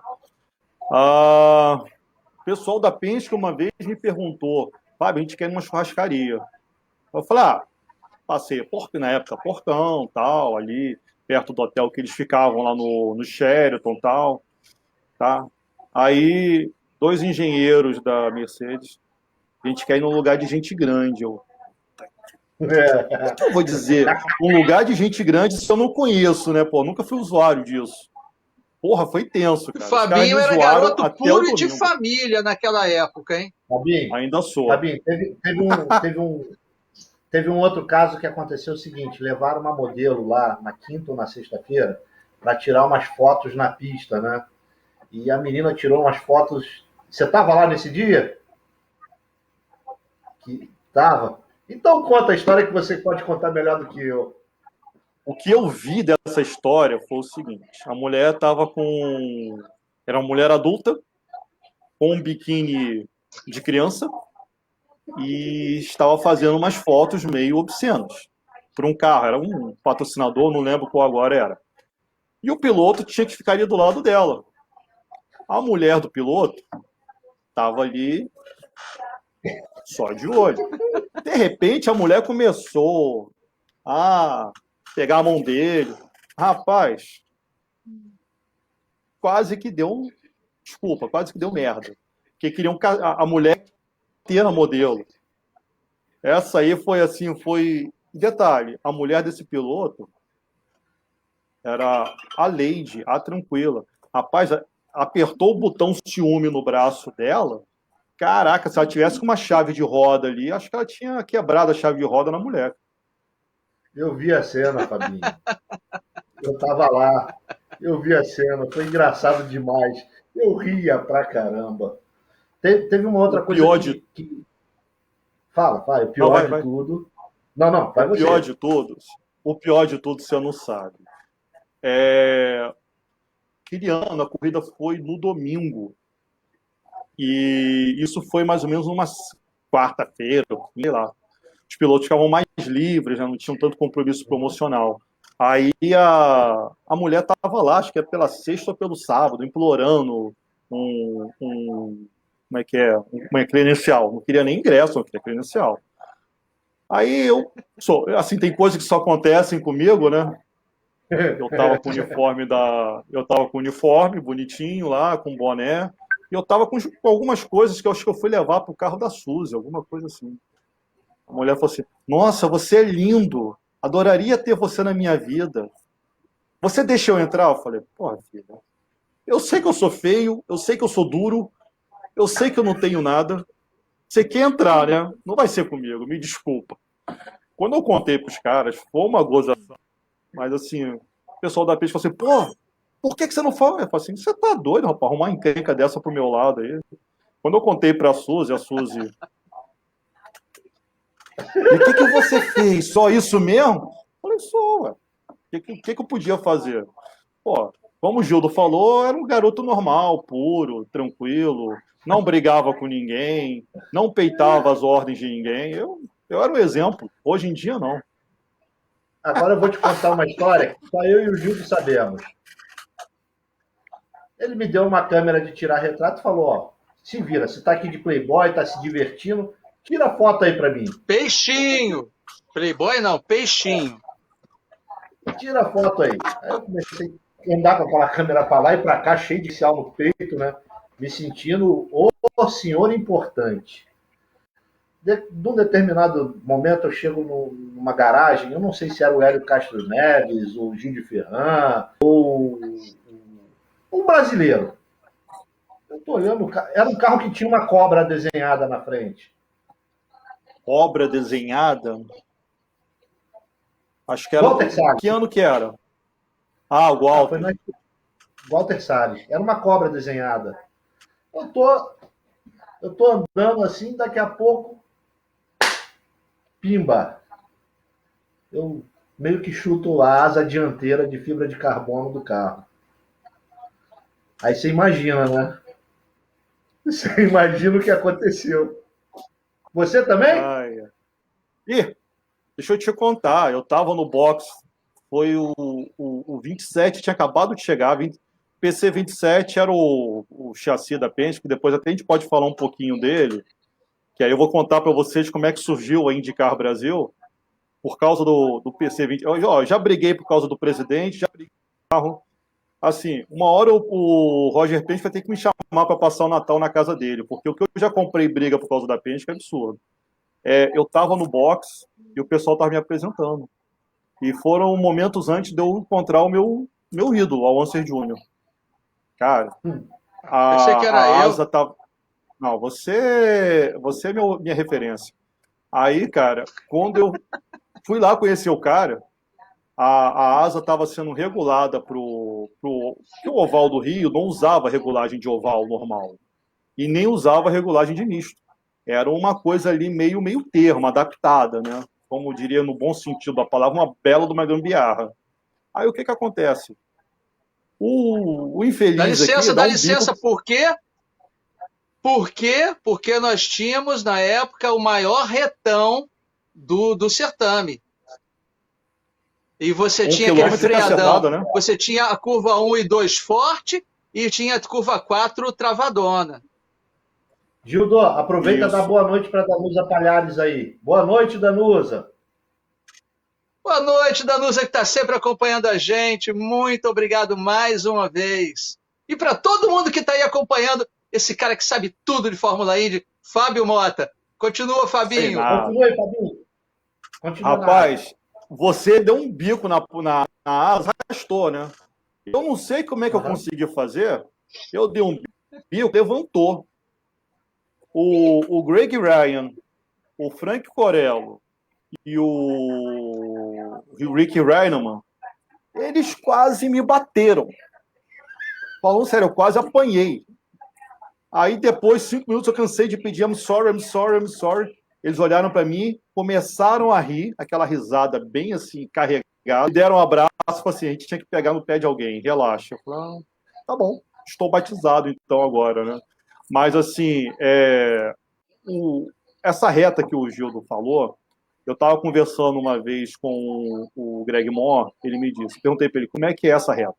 Speaker 2: O pessoal da Penske uma vez me perguntou, Fábio, a gente quer uma churrascaria. Eu falei, passei na época, Porcão, tal, ali, perto do hotel que eles ficavam lá no Sheraton, tal, tá? Aí, 2 engenheiros da Mercedes, a gente quer ir num lugar de gente grande. O que eu vou dizer? Um lugar de gente grande se eu não conheço, né, pô? Nunca fui usuário disso. Porra, foi tenso, cara.
Speaker 3: O Fabinho era garoto puro e de família naquela época, hein?
Speaker 1: Fabinho,
Speaker 2: ainda sou.
Speaker 1: Fabinho, teve um outro caso que aconteceu o seguinte: levaram uma modelo lá na quinta ou na sexta-feira para tirar umas fotos na pista, né? E a menina tirou umas fotos. Você estava lá nesse dia? Que tava. Então conta a história que você pode contar melhor do que eu.
Speaker 2: O que eu vi dessa história foi o seguinte: a mulher estava com. Era uma mulher adulta, com um biquíni de criança, e estava fazendo umas fotos meio obscenas para um carro. Era um patrocinador, não lembro qual agora era. E o piloto tinha que ficar ali do lado dela. A mulher do piloto estava ali só de olho. De repente, a mulher começou a pegar a mão dele. Rapaz, quase que deu merda. Porque queriam a mulher ter a modelo. Essa aí foi assim, Detalhe, a mulher desse piloto era a Lady, a tranquila. Rapaz, apertou o botão ciúme no braço dela. Caraca, se ela tivesse com uma chave de roda ali, acho que ela tinha quebrado a chave de roda na mulher.
Speaker 1: Eu vi a cena, Fabinho. Eu tava lá. Eu vi a cena. Foi engraçado demais. Eu ria pra caramba. Teve uma outra coisa que... Fala. O pior de tudo... Não, vai você.
Speaker 2: O pior de tudo, você não sabe. Aquele ano, a corrida foi no domingo. E isso foi mais ou menos uma quarta-feira, sei lá. Os pilotos ficavam mais livres, já não tinham tanto compromisso promocional. Aí a mulher estava lá, acho que é pela sexta ou pelo sábado, implorando uma credencial. Não queria nem ingresso, não queria credencial. Aí assim, tem coisas que só acontecem comigo, né? Eu tava com o uniforme bonitinho lá, com boné, e eu tava com algumas coisas que eu acho que eu fui levar pro carro da Suzy, alguma coisa assim. A mulher falou assim: nossa, você é lindo, adoraria ter você na minha vida. você deixa eu entrar? Eu falei, porra, filha, eu sei que eu sou feio, eu sei que eu sou duro, eu sei que eu não tenho nada. Você quer entrar, né? Não vai ser comigo, me desculpa. Quando eu contei pros caras, foi uma gozação. Mas assim, o pessoal da peixe falou assim, pô, por que você não fala? Eu falei assim, você tá doido, rapaz, arrumar uma encrenca dessa pro meu lado aí. Quando eu contei pra Suzy, a Suzy... E o que você fez? Só isso mesmo? Eu falei, só, ué. O que eu podia fazer? Pô, como o Gildo falou, era um garoto normal, puro, tranquilo, não brigava com ninguém, não peitava as ordens de ninguém. Eu era um exemplo. Hoje em dia, não.
Speaker 1: Agora eu vou te contar uma história que só eu e o Gildo sabemos. Ele me deu uma câmera de tirar retrato e falou, ó, se vira, você tá aqui de playboy, tá se divertindo, tira foto aí pra mim.
Speaker 3: Peixinho! Playboy não, peixinho.
Speaker 1: Tira foto aí. Aí eu comecei a andar com aquela câmera pra lá e pra cá, cheio de inicial no peito, né? Me sentindo o senhor importante. Num determinado momento eu chego numa garagem, eu não sei se era o Hélio Castro Neves, ou o Gil de Ferran, ou um brasileiro. Eu tô olhando, era um carro que tinha uma cobra desenhada na frente.
Speaker 2: Obra desenhada? Acho que era...
Speaker 1: Walter Salles.
Speaker 2: Que ano que era? Ah, o Walter.
Speaker 1: Walter Salles. Era uma cobra desenhada. Eu tô andando assim, daqui a pouco, pimba. Eu meio que chuto a asa dianteira de fibra de carbono do carro. Aí você imagina, né? Você imagina o que aconteceu. Você também?
Speaker 2: Ai. Ih, deixa eu te contar. Eu tava no box, foi o 27, tinha acabado de chegar. PC 27 era o chassi da Penske, que depois até a gente pode falar um pouquinho dele. Que aí eu vou contar para vocês como é que surgiu a IndyCar Brasil por causa do PC 20. Eu já briguei por causa do presidente, já briguei com o carro. Assim, uma hora o Roger Penske vai ter que me chamar para passar o Natal na casa dele, porque o que eu já comprei briga por causa da Penske é absurdo. Eu estava no box e o pessoal estava me apresentando. E foram momentos antes de eu encontrar o meu ídolo, o Anser Júnior. Cara,
Speaker 3: Pensei que era
Speaker 2: a
Speaker 3: eu.
Speaker 2: asa tava... Não, você é minha referência. Aí, cara, quando eu fui lá conhecer o cara, a asa estava sendo regulada porque o oval do Rio não usava regulagem de oval normal e nem usava regulagem de misto. Era uma coisa ali meio termo, adaptada, né? Como diria no bom sentido da palavra, uma bela de uma gambiarra. Aí o que acontece? O infeliz
Speaker 3: Dá licença,
Speaker 2: aqui
Speaker 3: dá
Speaker 2: dá um
Speaker 3: licença,
Speaker 2: bico...
Speaker 3: por quê? Por quê? Porque nós tínhamos, na época, o maior retão do certame. E você tinha aquele
Speaker 2: quilômetro
Speaker 3: freadão.
Speaker 2: cacetada, né?
Speaker 3: Você tinha a curva 1 e 2 forte e tinha a curva 4 travadona.
Speaker 1: Gildo, aproveita e dá
Speaker 2: Isso.
Speaker 1: boa noite para Danusa Palhares aí. Boa noite, Danusa.
Speaker 3: Boa noite, Danusa, que está sempre acompanhando a gente. Muito obrigado mais uma vez. E para todo mundo que está aí acompanhando, esse cara que sabe tudo de Fórmula Indy, Fábio Mota. Continua, Fabinho.
Speaker 1: Continua aí, Fabinho. Continua.
Speaker 2: Rapaz, você deu um bico na asa, arrastou, né? Eu não sei como é que eu consegui fazer. Eu dei um bico, levantou. O Greg Ryan, o Frank Corello e o Rick Reineman, eles quase me bateram. Falando sério, eu quase apanhei. Aí depois, 5 minutos, eu cansei de pedir I'm sorry, I'm sorry, I'm sorry. Eles olharam para mim, começaram a rir, aquela risada bem assim, carregada, e deram um abraço, assim, a gente tinha que pegar no pé de alguém, relaxa. Eu falei, tá bom, estou batizado então agora, né? Mas assim, essa reta que o Gildo falou, eu estava conversando uma vez com o Greg Moore, ele me disse, perguntei para ele, como é que é essa reta?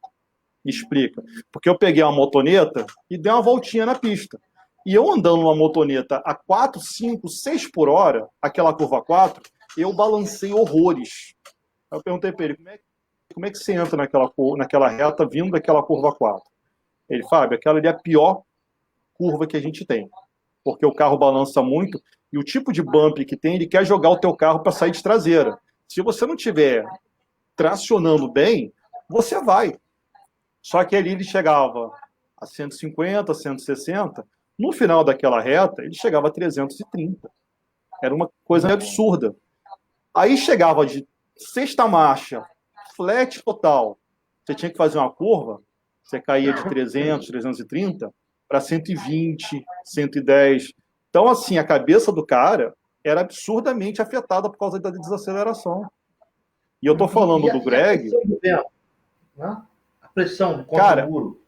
Speaker 2: Me explica. Porque eu peguei uma motoneta e dei uma voltinha na pista. E eu andando numa motoneta a 4, 5, 6 por hora, aquela curva 4, eu balancei horrores. Aí eu perguntei para ele, como é que você entra naquela reta vindo daquela curva 4? Ele, Fábio, aquela ali é a pior curva que a gente tem. Porque o carro balança muito e o tipo de bump que tem, ele quer jogar o teu carro para sair de traseira. Se você não tiver tracionando bem, você vai. Só que ali ele chegava a 150, 160, no final daquela reta, ele chegava a 330. Era uma coisa absurda. Aí chegava de sexta marcha, flat total, você tinha que fazer uma curva, você caía de 300, 330 para 120, 110. Então, assim, a cabeça do cara era absurdamente afetada por causa da desaceleração. E eu estou falando do Greg...
Speaker 1: A pressão do vento, né? A pressão contra o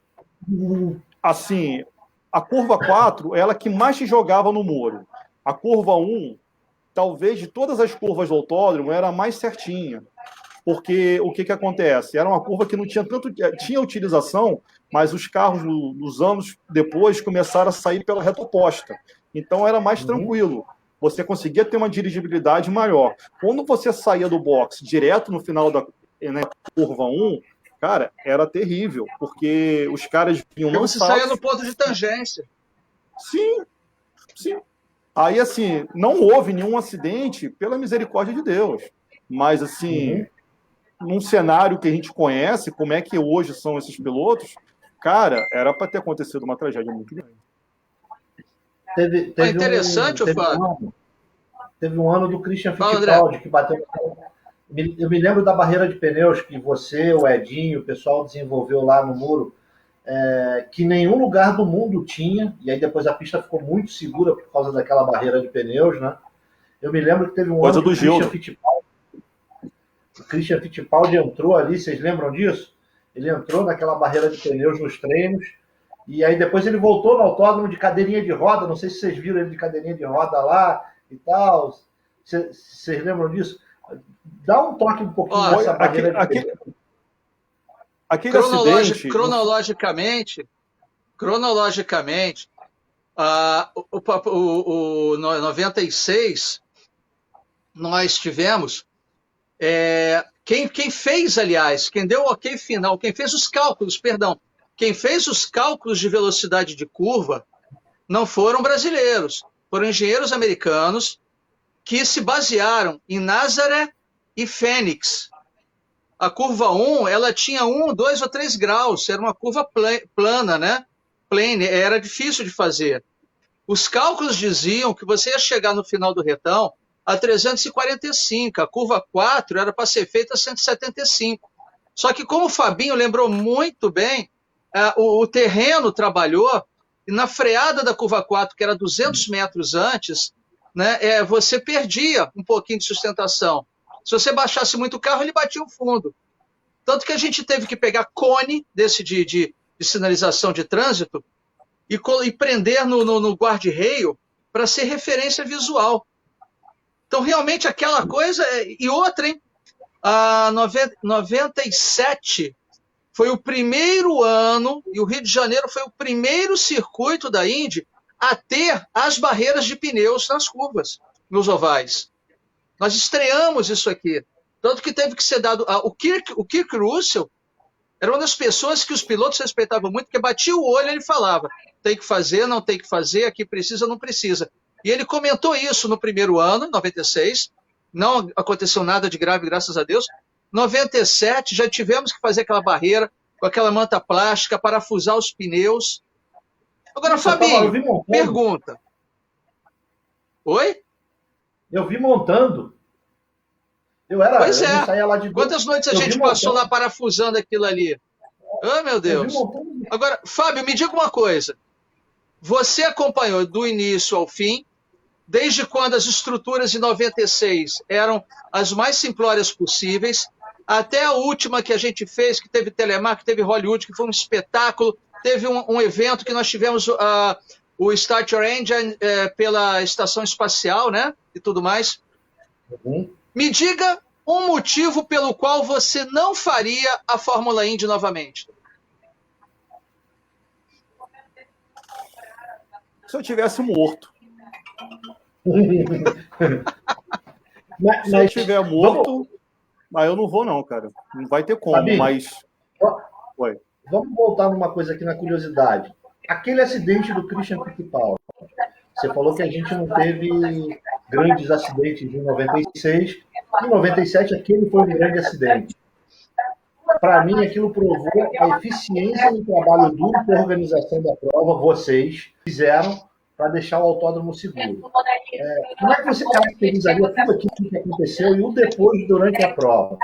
Speaker 1: muro.
Speaker 2: Assim, a curva 4 é ela que mais te jogava no muro. A curva 1, talvez de todas as curvas do autódromo, era a mais certinha. Porque o que acontece? Era uma curva que não tinha tanto... Tinha utilização, mas os carros, nos anos depois, começaram a sair pela reta oposta. Então era mais tranquilo. Você conseguia ter uma dirigibilidade maior. Quando você saía do box direto no final da curva 1, cara, era terrível, porque os caras vinham lançados...
Speaker 3: Você saía no ponto de tangência.
Speaker 2: Sim, sim. Aí, assim, não houve nenhum acidente, pela misericórdia de Deus. Mas, assim, num cenário que a gente conhece, como é que hoje são esses pilotos, cara, era para ter acontecido uma tragédia muito grande.
Speaker 1: Teve
Speaker 3: interessante,
Speaker 1: Fábio. Teve um ano do Christian Fittipaldi que bateu. Eu me lembro da barreira de pneus que você, o Edinho, o pessoal desenvolveu lá no muro, que nenhum lugar do mundo tinha, e aí depois a pista ficou muito segura por causa daquela barreira de pneus, né? Eu me lembro que teve um ano que o Christian Fittipaldi entrou ali, vocês lembram disso? Ele entrou naquela barreira de pneus nos treinos, e aí depois ele voltou no autódromo de cadeirinha de roda, não sei se vocês viram ele de cadeirinha de roda lá e tal. Vocês lembram disso? Dá um toque um pouquinho nessa barreira de pneus.
Speaker 2: Aquele acidente...
Speaker 3: Cronologicamente, o 96, nós tivemos... Quem fez, aliás, quem deu o ok final, quem fez os cálculos, quem fez os cálculos de velocidade de curva não foram brasileiros, foram engenheiros americanos que se basearam em Nazaré e Phoenix. A curva 1, ela tinha 1, 2 ou 3 graus, era uma curva plana, né? Plane, era difícil de fazer. Os cálculos diziam que você ia chegar no final do retão a 345, a curva 4 era para ser feita a 175. Só que, como o Fabinho lembrou muito bem, o terreno trabalhou, e na freada da curva 4, que era 200 metros antes, né, você perdia um pouquinho de sustentação. Se você baixasse muito o carro, ele batia o fundo. Tanto que a gente teve que pegar cone desse de sinalização de trânsito e prender no guarda-reio para ser referência visual. Então, realmente, aquela coisa... E outra, hein? A 97 foi o primeiro ano, e o Rio de Janeiro foi o primeiro circuito da Indy a ter as barreiras de pneus nas curvas, nos ovais. Nós estreamos isso aqui. Tanto que teve que ser dado... O Kirk Russell era uma das pessoas que os pilotos respeitavam muito, porque batia o olho e ele falava, tem que fazer, não tem que fazer, aqui precisa, não precisa. E ele comentou isso no primeiro ano, em 96, não aconteceu nada de grave, graças a Deus. 97, já tivemos que fazer aquela barreira, com aquela manta plástica, parafusar os pneus. Agora, Fabinho, pergunta. Oi?
Speaker 1: Eu vi montando.
Speaker 3: Pois é. Quantas noites a gente passou lá parafusando aquilo ali? Oh, meu Deus. Agora, Fábio, me diga uma coisa. Você acompanhou do início ao fim, desde quando as estruturas de 96 eram as mais simplórias possíveis, até a última que a gente fez, que teve Telemark, que teve Hollywood, que foi um espetáculo, teve um evento que nós tivemos o Start Your Engine pela estação espacial, né? E tudo mais. Me diga um motivo pelo qual você não faria a Fórmula Indy novamente.
Speaker 2: Se eu tivesse morto. Se eu estiver morto, mas eu não vou não, cara. Não vai ter como,
Speaker 1: Fabinho,
Speaker 2: mas...
Speaker 1: Oi. Vamos voltar numa coisa aqui na curiosidade. Aquele acidente do Christian Fittipaldi. Você falou que a gente não teve grandes acidentes em 96. Em 97, aquele foi um grande acidente. para mim, aquilo provou a eficiência do trabalho duro que a organização da prova, vocês, fizeram para deixar o autódromo seguro. Como é que você caracterizaria tudo aquilo que aconteceu e o depois, durante a prova?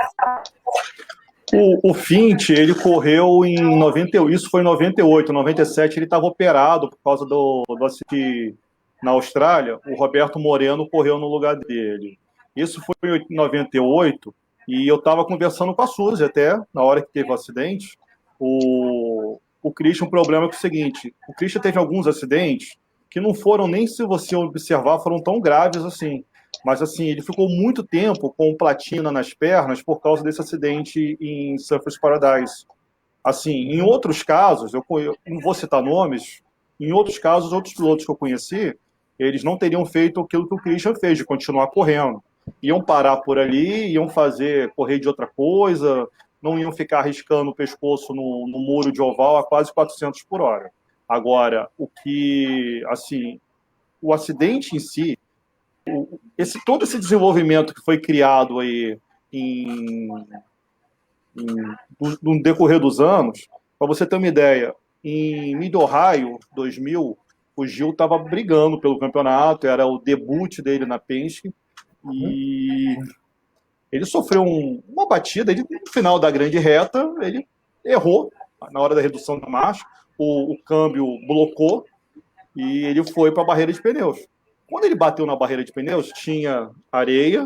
Speaker 2: O Fint, ele correu em 90, isso foi em 98, 97, ele estava operado por causa do acidente na Austrália, o Roberto Moreno correu no lugar dele. Isso foi em 98, e eu estava conversando com a Suzy até, na hora que teve o acidente. O Christian, o problema é o seguinte, o Christian teve alguns acidentes que não foram, nem se você observar, foram tão graves assim. Mas, assim, ele ficou muito tempo com platina nas pernas por causa desse acidente em Surfers Paradise. Assim, em outros casos, eu não vou citar nomes, em outros casos, outros pilotos que eu conheci, eles não teriam feito aquilo que o Christian fez, de continuar correndo. Iam parar por ali, iam correr de outra coisa, não iam ficar arriscando o pescoço no muro de oval a quase 400 por hora. Agora, o acidente em si, todo esse desenvolvimento que foi criado aí no decorrer dos anos, para você ter uma ideia, em Mid-Ohio 2000, o Gil estava brigando pelo campeonato, era o debut dele na Penske, e ele sofreu uma batida, no final da grande reta, ele errou na hora da redução da marcha, o câmbio blocou, e ele foi para a barreira de pneus. Quando ele bateu na barreira de pneus, tinha areia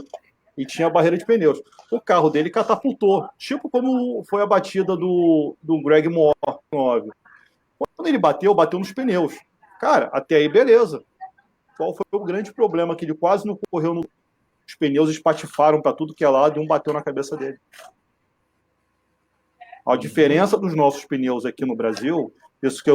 Speaker 2: e tinha a barreira de pneus. O carro dele catapultou, tipo como foi a batida do Greg Moore. Quando ele bateu nos pneus. Cara, até aí beleza. Qual foi o grande problema? Que ele quase não correu os pneus espatifaram para tudo que é lado e um bateu na cabeça dele. A diferença dos nossos pneus aqui no Brasil, isso que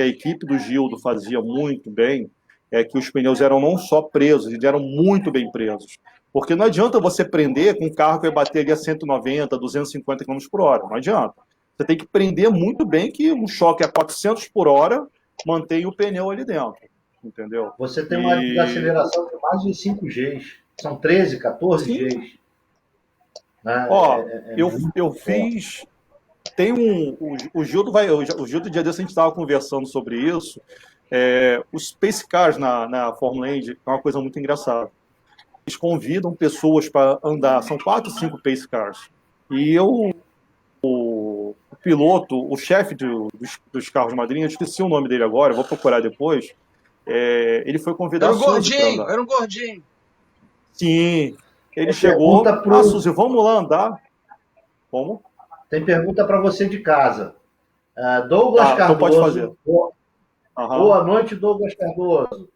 Speaker 2: a equipe do Gildo fazia muito bem, é que os pneus eram não só presos, eles eram muito bem presos. Porque não adianta você prender com um carro que vai bater ali a 190, 250 km por hora. Não adianta. Você tem que prender muito bem que um choque a 400 por hora mantém o pneu ali dentro. Entendeu?
Speaker 1: Você tem uma aceleração de mais de 5 Gs. São 13, 14 Sim. Gs.
Speaker 2: Eu fiz... Tem o Gildo dia desse a gente estava conversando sobre isso. Os Pace Cars na Fórmula Indy é uma coisa muito engraçada. Eles convidam pessoas para andar, são 4, 5 Pace Cars. E o piloto, o chefe dos carros madrinha, eu esqueci o nome dele agora, eu vou procurar depois. Ele foi convidado.
Speaker 3: Era um gordinho.
Speaker 2: Sim, ele chegou. Suzy, vamos lá andar. Como?
Speaker 1: Tem pergunta para você de casa. Douglas Cardoso.
Speaker 2: Então pode fazer.
Speaker 1: Boa noite, Douglas Cardoso.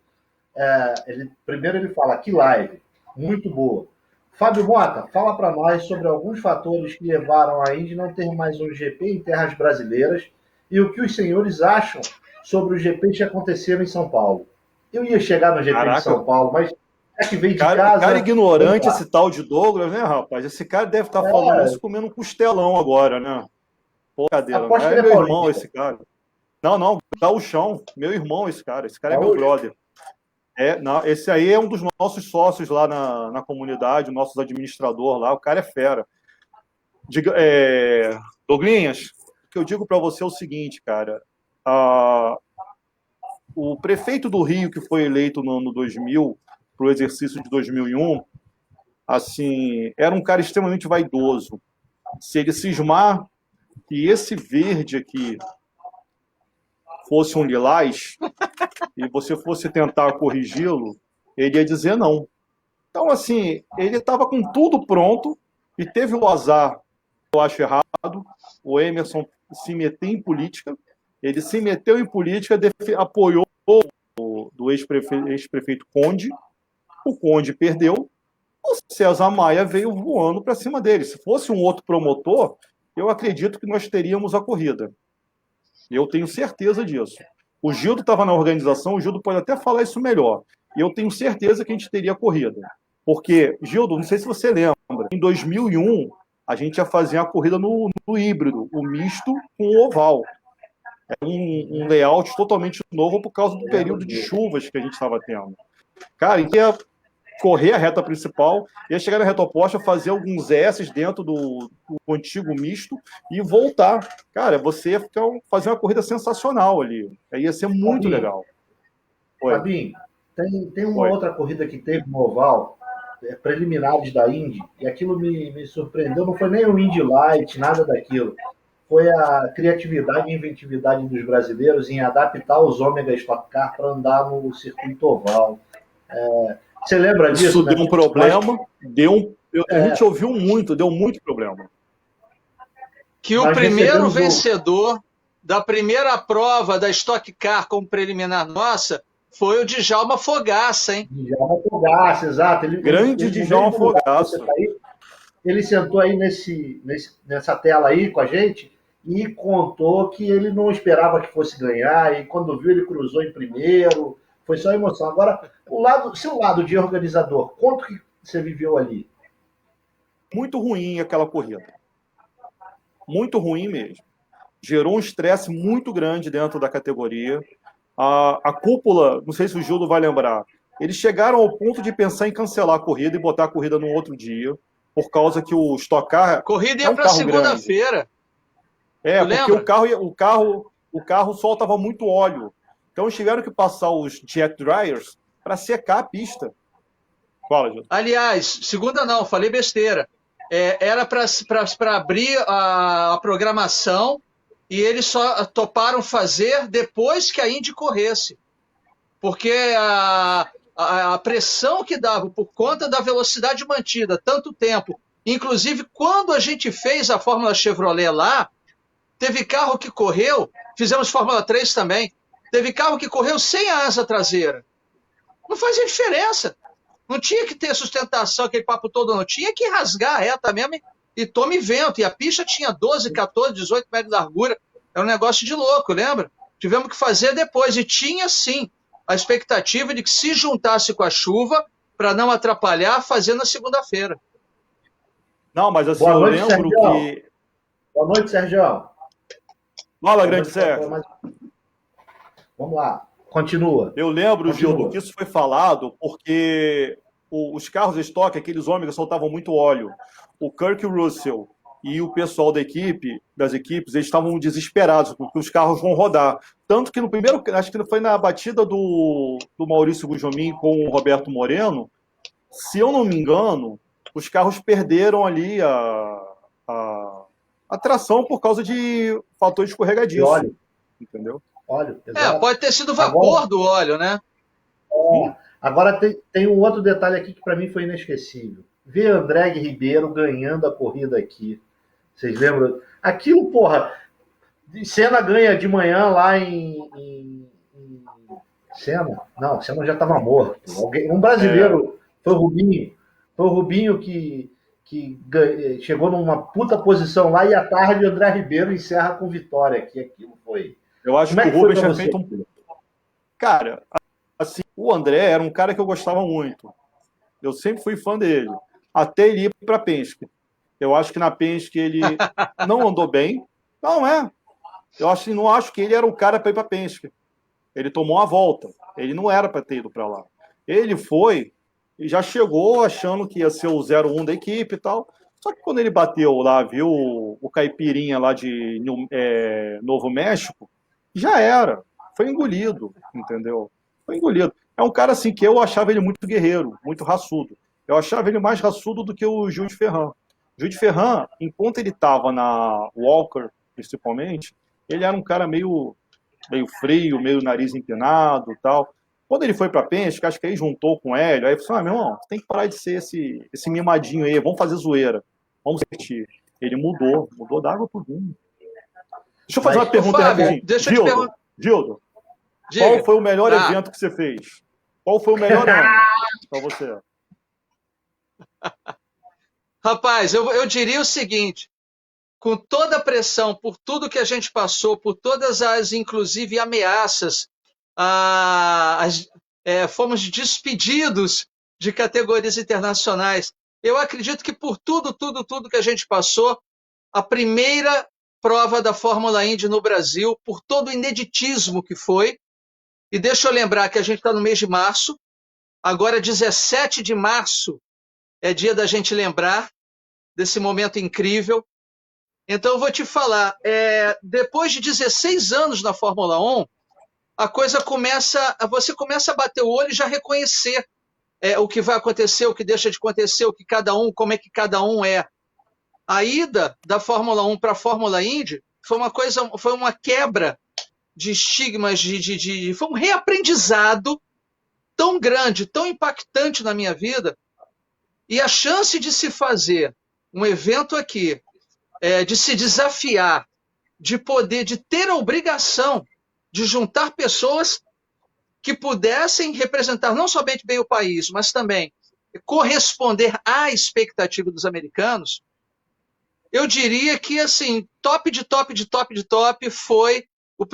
Speaker 1: Primeiro ele fala, que live, muito boa. Fábio Mota, fala para nós sobre alguns fatores que levaram a Indy não ter mais um GP em terras brasileiras e o que os senhores acham sobre os GPs que aconteceram em São Paulo. Eu ia chegar no GP de São Paulo, mas é que veio de casa...
Speaker 2: Cara ignorante esse tal de Douglas, né, rapaz? Esse cara deve estar falando isso comendo um costelão agora, né? Pô, cadeira, é meu irmão esse cara. Não, dá o chão. Meu irmão esse cara é meu brother. Esse aí é um dos nossos sócios lá na comunidade, nossos administrador lá, o cara é fera. Douglinhas, o que eu digo para você é o seguinte, cara, o prefeito do Rio, que foi eleito no ano 2000, para o exercício de 2001, assim, era um cara extremamente vaidoso. Se ele cismar que esse verde aqui fosse um lilás e você fosse tentar corrigi-lo, ele ia dizer não. Então, assim, ele estava com tudo pronto e teve o azar, eu acho errado, o Emerson se meter em política, ele se meteu em política, apoiou do ex-prefeito Conde, o Conde perdeu, o César Maia veio voando para cima dele. Se fosse um outro promotor, eu acredito que nós teríamos a corrida. Eu tenho certeza disso. O Gildo estava na organização, o Gildo pode até falar isso melhor. E eu tenho certeza que a gente teria corrida. Porque, Gildo, não sei se você lembra, em 2001, a gente ia fazer a corrida no híbrido, o misto com o oval. É um layout totalmente novo por causa do período de chuvas que a gente estava tendo. Cara, ia correr a reta principal, ia chegar na reta oposta, fazer alguns S's dentro do antigo misto e voltar. Cara, você ia fazer uma corrida sensacional ali. Aí ia ser muito legal.
Speaker 1: Fabinho, tem uma outra corrida que teve no Oval, preliminares da Indy, e aquilo me surpreendeu. Não foi nem o Indy Light, nada daquilo. Foi a criatividade e inventividade dos brasileiros em adaptar os Ômega Stock Car para andar no circuito oval. Você lembra disso?
Speaker 2: Isso deu um problema, a gente ouviu muito, deu muito problema.
Speaker 3: Que o primeiro vencedor da primeira prova da Stock Car como preliminar nossa foi o Djalma Fogaça, hein?
Speaker 1: Djalma Fogaça, exato.
Speaker 2: Grande Djalma Fogaça.
Speaker 1: Ele sentou aí nessa tela aí com a gente e contou que ele não esperava que fosse ganhar, e quando viu ele cruzou em primeiro, foi só emoção. Agora, seu lado de organizador, quanto que você viveu ali?
Speaker 2: Muito ruim aquela corrida. Muito ruim mesmo. Gerou um estresse muito grande dentro da categoria. A cúpula, não sei se o Gildo vai lembrar, eles chegaram ao ponto de pensar em cancelar a corrida e botar a corrida no outro dia, por causa que o Stock Car...
Speaker 3: Corrida ia para segunda-feira.
Speaker 2: Porque o carro soltava muito óleo. Então eles tiveram que passar os jet dryers para secar a pista. Fala, Gildo.
Speaker 3: Aliás, segunda não, falei besteira. Era para abrir a programação e eles só toparam fazer depois que a Indy corresse. Porque a pressão que dava por conta da velocidade mantida tanto tempo, inclusive quando a gente fez a Fórmula Chevrolet lá, teve carro que correu, fizemos Fórmula 3 também, teve carro que correu sem a asa traseira. Não fazia diferença. Não tinha que ter sustentação, aquele papo todo, não. Tinha que rasgar a reta mesmo e tome vento. E a pista tinha 12, 14, 18 metros de largura. Era um negócio de louco, lembra? Tivemos que fazer depois. E tinha, sim, a expectativa de que se juntasse com a chuva, para não atrapalhar, fazer na segunda-feira.
Speaker 2: Não, mas assim,
Speaker 1: Boa noite,
Speaker 2: eu lembro
Speaker 1: Sérgio.
Speaker 2: que...
Speaker 1: Boa noite, Sérgio.
Speaker 2: Fala, grande Sérgio.
Speaker 1: Vamos lá. Continua.
Speaker 2: Eu lembro, Gildo, que isso foi falado porque os carros de estoque, aqueles ômega, soltavam muito óleo. O Kirk Russell e o pessoal das equipes, eles estavam desesperados, porque os carros vão rodar. Tanto que no primeiro, acho que foi na batida do Maurício Gujomin com o Roberto Moreno, se eu não me engano, os carros perderam ali a tração por causa de fator escorregadiço.
Speaker 1: Óleo.
Speaker 2: Entendeu?
Speaker 1: Óleo,
Speaker 3: pode ter sido vapor do óleo, né?
Speaker 1: Agora tem um outro detalhe aqui que para mim foi inesquecível. Ver André Ribeiro ganhando a corrida aqui. Vocês lembram? Aquilo, porra, Senna ganha de manhã lá em Senna? Não, Senna já estava morto. Um brasileiro, foi o Rubinho. Foi o Rubinho que chegou numa puta posição lá, e à tarde o André Ribeiro encerra com vitória aqui. Aquilo foi...
Speaker 2: Eu acho que o Rubens tinha feito um... Cara, assim, o André era um cara que eu gostava muito. Eu sempre fui fã dele. Até ele ir para Penske. Eu acho que na Penske ele não andou bem. Não é. Não acho que ele era o cara para ir para Penske. Ele tomou uma volta. Ele não era para ter ido para lá. Ele foi e já chegou achando que ia ser o 01 da equipe e tal. Só que quando ele bateu lá, viu o caipirinha lá de Novo México, já era. Foi engolido, entendeu? Foi engolido. É um cara assim que eu achava ele muito guerreiro, muito raçudo. Eu achava ele mais raçudo do que o Gil de Ferran. O Gil de Ferran, enquanto ele estava na Walker, principalmente, ele era um cara meio frio, meio nariz empinado e tal. Quando ele foi para Penske, acho que aí juntou com ele, aí falou, meu irmão, tem que parar de ser esse mimadinho aí, vamos fazer zoeira, vamos divertir. Ele mudou da água pro vinho. Deixa eu fazer uma pergunta rapidinho. Gildo, qual foi o melhor evento que você fez? Qual foi o melhor ano para você?
Speaker 3: Rapaz, eu diria o seguinte, com toda a pressão, por tudo que a gente passou, por todas as, inclusive, ameaças, fomos despedidos de categorias internacionais. Eu acredito que por tudo que a gente passou, a primeira prova da Fórmula Indy no Brasil, por todo o ineditismo que foi, e deixa eu lembrar que a gente está no mês de março, Agora, 17 de março, é dia da gente lembrar desse momento incrível. Então, eu vou te falar, depois de 16 anos na Fórmula 1, a coisa você começa a bater o olho e já reconhecer o que vai acontecer, o que deixa de acontecer, como é que cada um é. A ida da Fórmula 1 para a Fórmula Indy foi uma quebra de estigmas, foi um reaprendizado tão grande, tão impactante na minha vida, e a chance de se fazer um evento aqui, de se desafiar, de ter a obrigação de juntar pessoas que pudessem representar não somente bem o país, mas também corresponder à expectativa dos americanos, eu diria que, assim, top de top de top de top foi a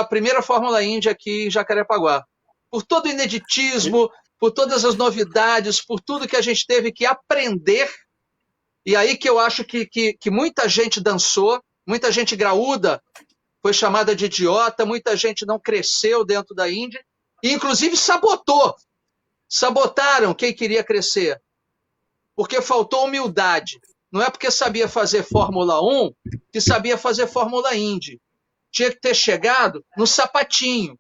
Speaker 3: primeira Fórmula Indy aqui em Jacarepaguá. Por todo o ineditismo, por todas as novidades, por tudo que a gente teve que aprender. E aí que eu acho que muita gente dançou, muita gente graúda foi chamada de idiota, muita gente não cresceu dentro da Indy, e inclusive sabotaram quem queria crescer, porque faltou humildade. Não é porque sabia fazer Fórmula 1 que sabia fazer Fórmula Indy. Tinha que ter chegado no sapatinho.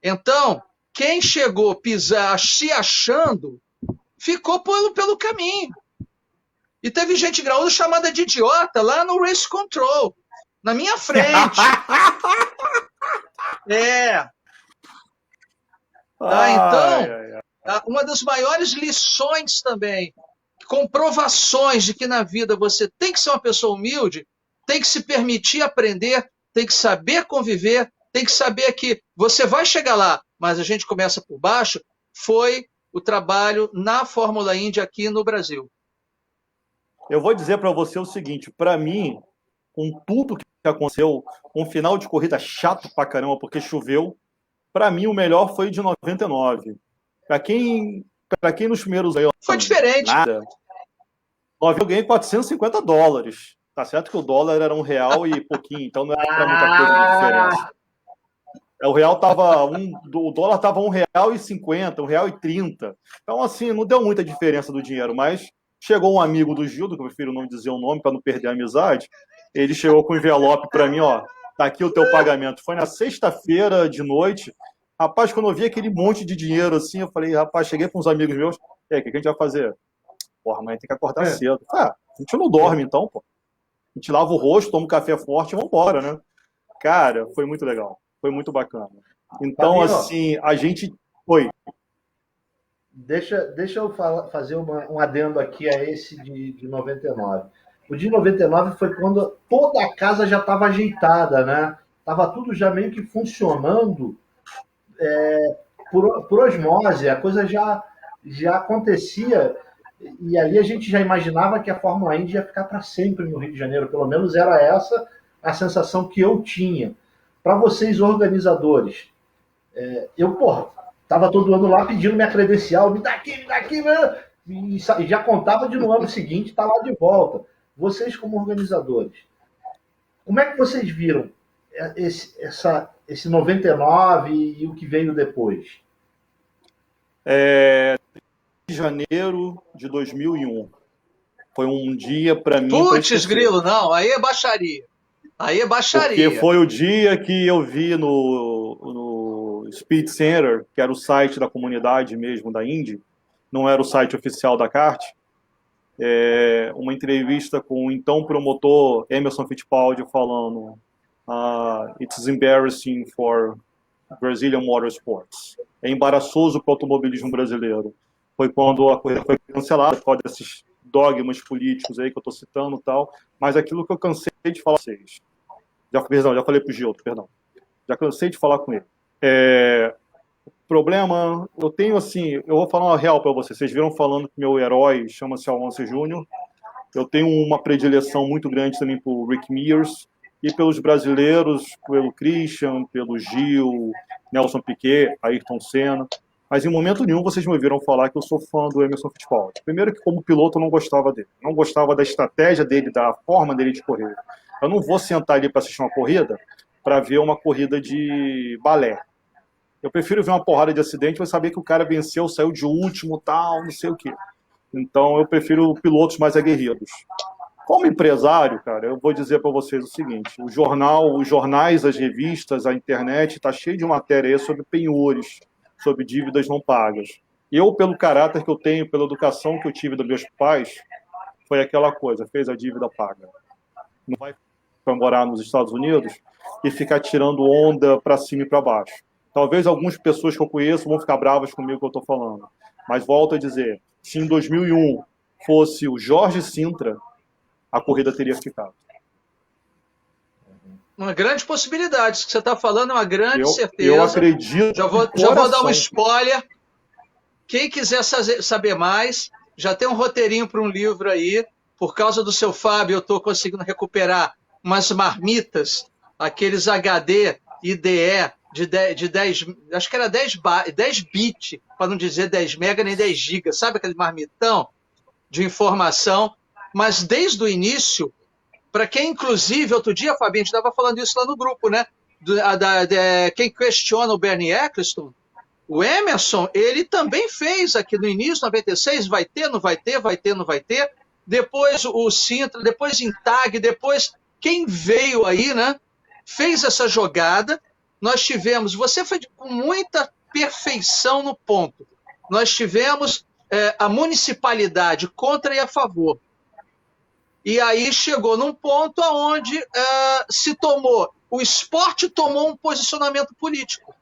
Speaker 3: Então, quem chegou pisar se achando, ficou pelo caminho. E teve gente graúda chamada de idiota lá no Race Control, na minha frente. Então, uma das maiores lições também, comprovações de que na vida você tem que ser uma pessoa humilde, tem que se permitir aprender, tem que saber conviver, tem que saber que você vai chegar lá, mas a gente começa por baixo, foi o trabalho na Fórmula Indy aqui no Brasil.
Speaker 2: Eu vou dizer para você o seguinte, para mim, com tudo que aconteceu, um final de corrida chato pra caramba, porque choveu, para mim o melhor foi de 99. Para quem nos primeiros anos...
Speaker 3: Foi diferente.
Speaker 2: Nada. Eu ganhei $450. Tá certo que o dólar era R$1 e pouquinho, então não era muita coisa de diferença. O dólar estava R$1,50, R$1,30. Então, assim, não deu muita diferença do dinheiro, mas chegou um amigo do Gildo, que eu prefiro não dizer o nome para não perder a amizade, ele chegou com um envelope para mim, ó, tá aqui o teu pagamento. Foi na sexta-feira de noite. Rapaz, quando eu vi aquele monte de dinheiro assim, eu falei, rapaz, cheguei com uns amigos meus, o que a gente vai fazer? Porra, amanhã tem que acordar cedo. A gente não dorme então, pô. A gente lava o rosto, toma um café forte e vambora, né? Cara, foi muito legal. Foi muito bacana. Então, assim, a gente... Oi.
Speaker 1: Deixa eu fazer um adendo aqui a esse de 99. O de 99 foi quando toda a casa já estava ajeitada, né? Tava tudo já meio que funcionando por osmose. A coisa já acontecia. E ali a gente já imaginava que a Fórmula Indy ia ficar para sempre no Rio de Janeiro. Pelo menos era essa a sensação que eu tinha. Para vocês, organizadores, estava todo ano lá pedindo minha credencial, me dá aqui, e já contava de no ano seguinte estar lá de volta. Vocês, como organizadores, como é que vocês viram esse 99 e o que veio depois?
Speaker 2: De janeiro de 2001. Foi um dia para mim...
Speaker 3: Putz, grilo, não, aí é baixaria.
Speaker 2: Porque foi o dia que eu vi no Speed Center, que era o site da comunidade mesmo da Indy, não era o site oficial da kart, uma entrevista com o então promotor Emerson Fittipaldi falando "It's embarrassing for Brazilian motorsports". É embaraçoso para o automobilismo brasileiro. Foi quando a corrida foi cancelada por causa desses dogmas políticos aí que eu estou citando e tal, mas aquilo que eu cansei de falar com vocês. Já falei para o Gildo, perdão. Já cansei de falar com ele. Problema, eu tenho assim, eu vou falar uma real para vocês. Vocês viram falando que meu herói chama-se Alonso Júnior. Eu tenho uma predileção muito grande também por Rick Mears e pelos brasileiros, pelo Christian, pelo Gil, Nelson Piquet, Ayrton Senna. Mas em momento nenhum vocês me ouviram falar que eu sou fã do Emerson Fittipaldi. Primeiro que como piloto eu não gostava dele. Não gostava da estratégia dele, da forma dele de correr. Eu não vou sentar ali para assistir uma corrida para ver uma corrida de balé. Eu prefiro ver uma porrada de acidente e saber que o cara venceu, saiu de último, tal, não sei o quê. Então eu prefiro pilotos mais aguerridos. Como empresário, cara, eu vou dizer para vocês o seguinte: os jornais, as revistas, a internet está cheio de matéria aí sobre penhores, sobre dívidas não pagas. Eu, pelo caráter que eu tenho, pela educação que eu tive dos meus pais, foi aquela coisa, fez a dívida paga. Não vai para morar nos Estados Unidos e ficar tirando onda para cima e para baixo. Talvez algumas pessoas que eu conheço vão ficar bravas comigo que eu estou falando. Mas volto a dizer, se em 2001 fosse o Jorge Sintra, a corrida teria ficado.
Speaker 3: Uma grande possibilidade. Isso que você está falando é uma grande certeza.
Speaker 2: Eu acredito.
Speaker 3: Já vou dar um spoiler. Quem quiser saber mais, já tem um roteirinho para um livro aí. Por causa do seu Fábio, eu estou conseguindo recuperar umas marmitas, aqueles HD IDE de 10, acho que era 10 bit, para não dizer 10 mega nem 10 gigas, sabe aquele marmitão de informação? Mas desde o início, para quem, inclusive, outro dia, Fabinho, a gente estava falando isso lá no grupo, né? Quem questiona o Bernie Ecclestone, o Emerson, ele também fez aqui no início, 96, vai ter, não vai ter, vai ter, não vai ter. Depois o Sintra, depois Intag, depois quem veio aí, né? Fez essa jogada. Nós tivemos, você foi com muita perfeição no ponto. Nós tivemos a municipalidade contra e a favor. E aí chegou num ponto onde o esporte tomou um posicionamento político.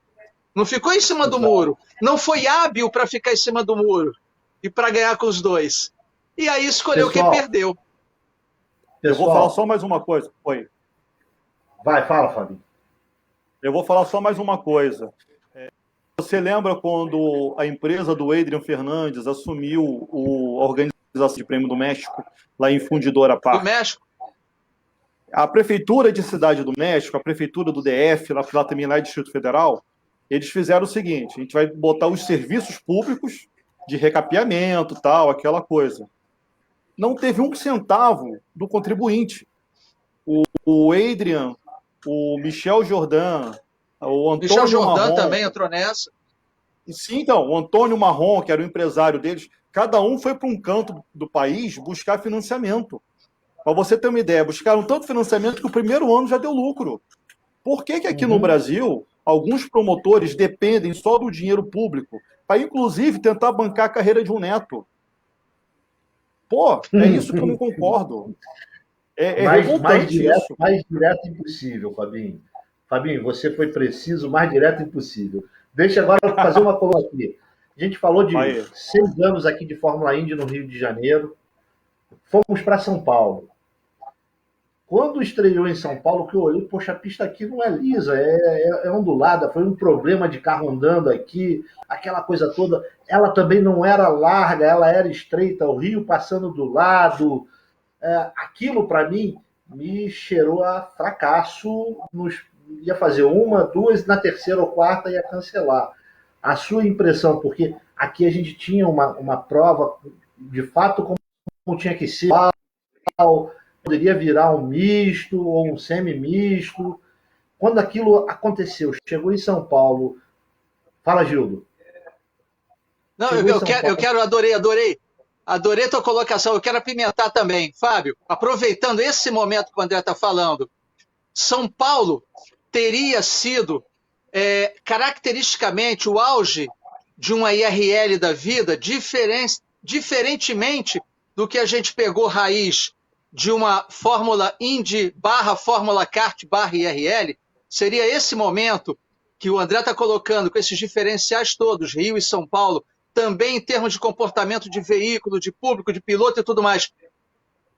Speaker 3: Não ficou em cima do muro. Não foi hábil para ficar em cima do muro e para ganhar com os dois. E aí escolheu quem perdeu.
Speaker 2: Eu vou falar só mais uma coisa. Oi.
Speaker 1: Vai, fala, Fabinho.
Speaker 2: Eu vou falar só mais uma coisa. Você lembra quando a empresa do Adrian Fernandes assumiu a organização de Prêmio do México, lá em Fundidora Park?
Speaker 3: Do México?
Speaker 2: A Prefeitura de Cidade do México, a Prefeitura do DF, lá também lá em Distrito Federal, eles fizeram o seguinte: a gente vai botar os serviços públicos de recapeamento, tal, aquela coisa. Não teve um centavo do contribuinte. O Adrian, o Michel Jordan, o Antônio
Speaker 3: Michel Jordan
Speaker 2: Marrom,
Speaker 3: também entrou nessa.
Speaker 2: Sim, então, o Antônio Marrom, que era o empresário deles, cada um foi para um canto do país buscar financiamento. Para você ter uma ideia, buscaram tanto financiamento que o primeiro ano já deu lucro. Por que aqui no Brasil, alguns promotores dependem só do dinheiro público para, inclusive, tentar bancar a carreira de um neto? Pô, é isso que eu não concordo.
Speaker 1: Mais direto impossível, Fabinho. Fabinho, você foi preciso, mais direto impossível. Deixa agora eu fazer uma coisa aqui. A gente falou de 6 anos aqui de Fórmula Indy no Rio de Janeiro. Fomos para São Paulo. Quando estreou em São Paulo, que eu olhei, poxa, a pista aqui não é lisa, é ondulada, foi um problema de carro andando aqui, aquela coisa toda. Ela também não era larga, ela era estreita, o rio passando do lado. Aquilo, para mim, me cheirou a fracasso. Ia fazer uma, duas, na terceira ou quarta ia cancelar. A sua impressão, porque aqui a gente tinha uma prova, de fato, como tinha que ser, poderia virar um misto ou um semi-misto. Quando aquilo aconteceu, chegou em São Paulo. Fala, Gildo.
Speaker 3: Não, eu quero, adorei a tua colocação, eu quero apimentar também. Fábio, aproveitando esse momento que o André está falando, São Paulo teria sido, caracteristicamente, o auge de uma IRL da vida, diferentemente do que a gente pegou raiz de uma Fórmula Indy / Fórmula Kart / IRL, seria esse momento que o André está colocando, com esses diferenciais todos, Rio e São Paulo, também em termos de comportamento de veículo, de público, de piloto e tudo mais.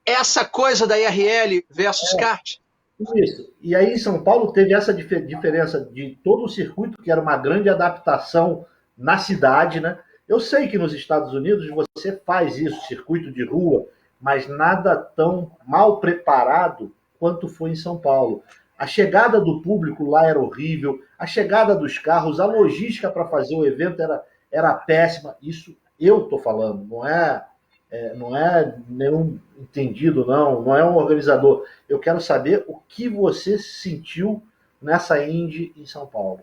Speaker 3: Essa coisa da IRL versus kart.
Speaker 1: Isso. E aí em São Paulo teve essa diferença de todo o circuito, que era uma grande adaptação na cidade, né? Eu sei que nos Estados Unidos você faz isso, circuito de rua, mas nada tão mal preparado quanto foi em São Paulo. A chegada do público lá era horrível, a chegada dos carros, a logística para fazer o evento era péssima. Isso eu estou falando, não é nenhum entendido, não é um organizador. Eu quero saber o que você sentiu nessa Indy em São Paulo.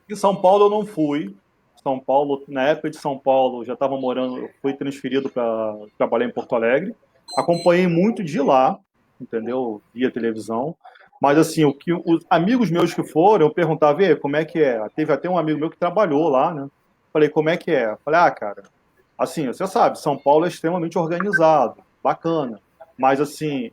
Speaker 2: Em São Paulo eu não fui. São Paulo, na época de São Paulo, eu já estava morando, eu fui transferido para trabalhar em Porto Alegre. Acompanhei muito de lá, entendeu? Via televisão. Mas assim, o que os amigos meus que foram, eu perguntava, e aí, como é que é? Teve até um amigo meu que trabalhou lá, né? Falei, como é que é? Falei, ah, cara, assim, você sabe, São Paulo é extremamente organizado, bacana. Mas assim,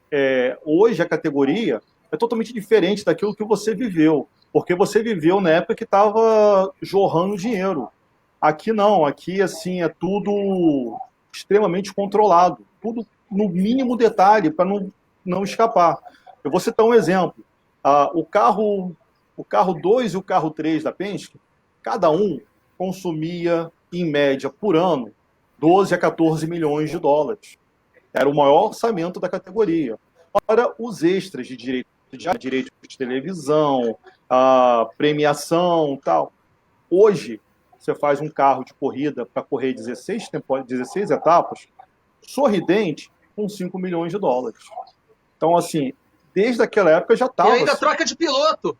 Speaker 2: hoje a categoria é totalmente diferente daquilo que você viveu. Porque você viveu na época que estava jorrando dinheiro. Aqui não, aqui assim é tudo extremamente controlado, tudo no mínimo detalhe para não escapar. Eu vou citar um exemplo. O carro 2 e o carro 3 da Penske, cada um consumia, em média, por ano, 12 a 14 milhões de dólares. Era o maior orçamento da categoria. Para os extras de direito de televisão, a premiação tal. Hoje, você faz um carro de corrida para correr 16 etapas, sorridente, com 5 milhões de dólares. Então, assim, desde aquela época já estava.
Speaker 3: E ainda
Speaker 2: assim.
Speaker 3: troca de piloto.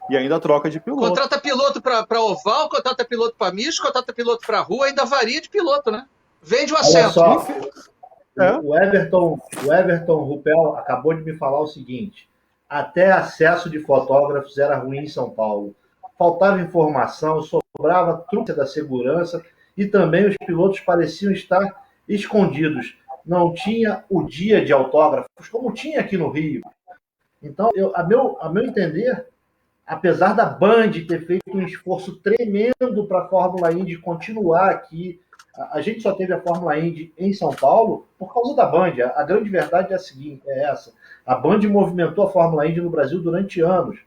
Speaker 2: E ainda troca de piloto.
Speaker 3: Contrata piloto para oval, contrata piloto para misto, contrata piloto para rua, ainda varia de piloto, né? Vende o assento.
Speaker 1: Olha só, o Everton Rupel acabou de me falar o seguinte: até acesso de fotógrafos era ruim em São Paulo. Faltava informação, sobrava truque da segurança e também os pilotos pareciam estar escondidos. Não tinha o dia de autógrafos, como tinha aqui no Rio. Então, a meu entender, apesar da Band ter feito um esforço tremendo para a Fórmula Indy continuar aqui, a gente só teve a Fórmula Indy em São Paulo por causa da Band. A grande verdade é a seguinte, é essa. A Band movimentou a Fórmula Indy no Brasil durante anos,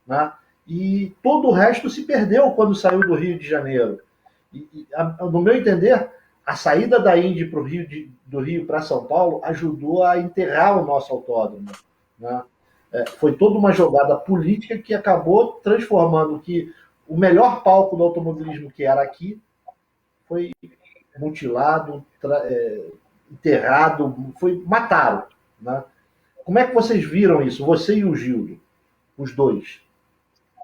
Speaker 1: né? E todo o resto se perdeu quando saiu do Rio de Janeiro. No meu entender, a saída da Indy do Rio para São Paulo ajudou a enterrar o nosso autódromo, né? Foi toda uma jogada política que acabou transformando que o melhor palco do automobilismo, que era aqui, foi mutilado, enterrado, mataram, né? Como é que vocês viram isso, você e o Gildo, os dois?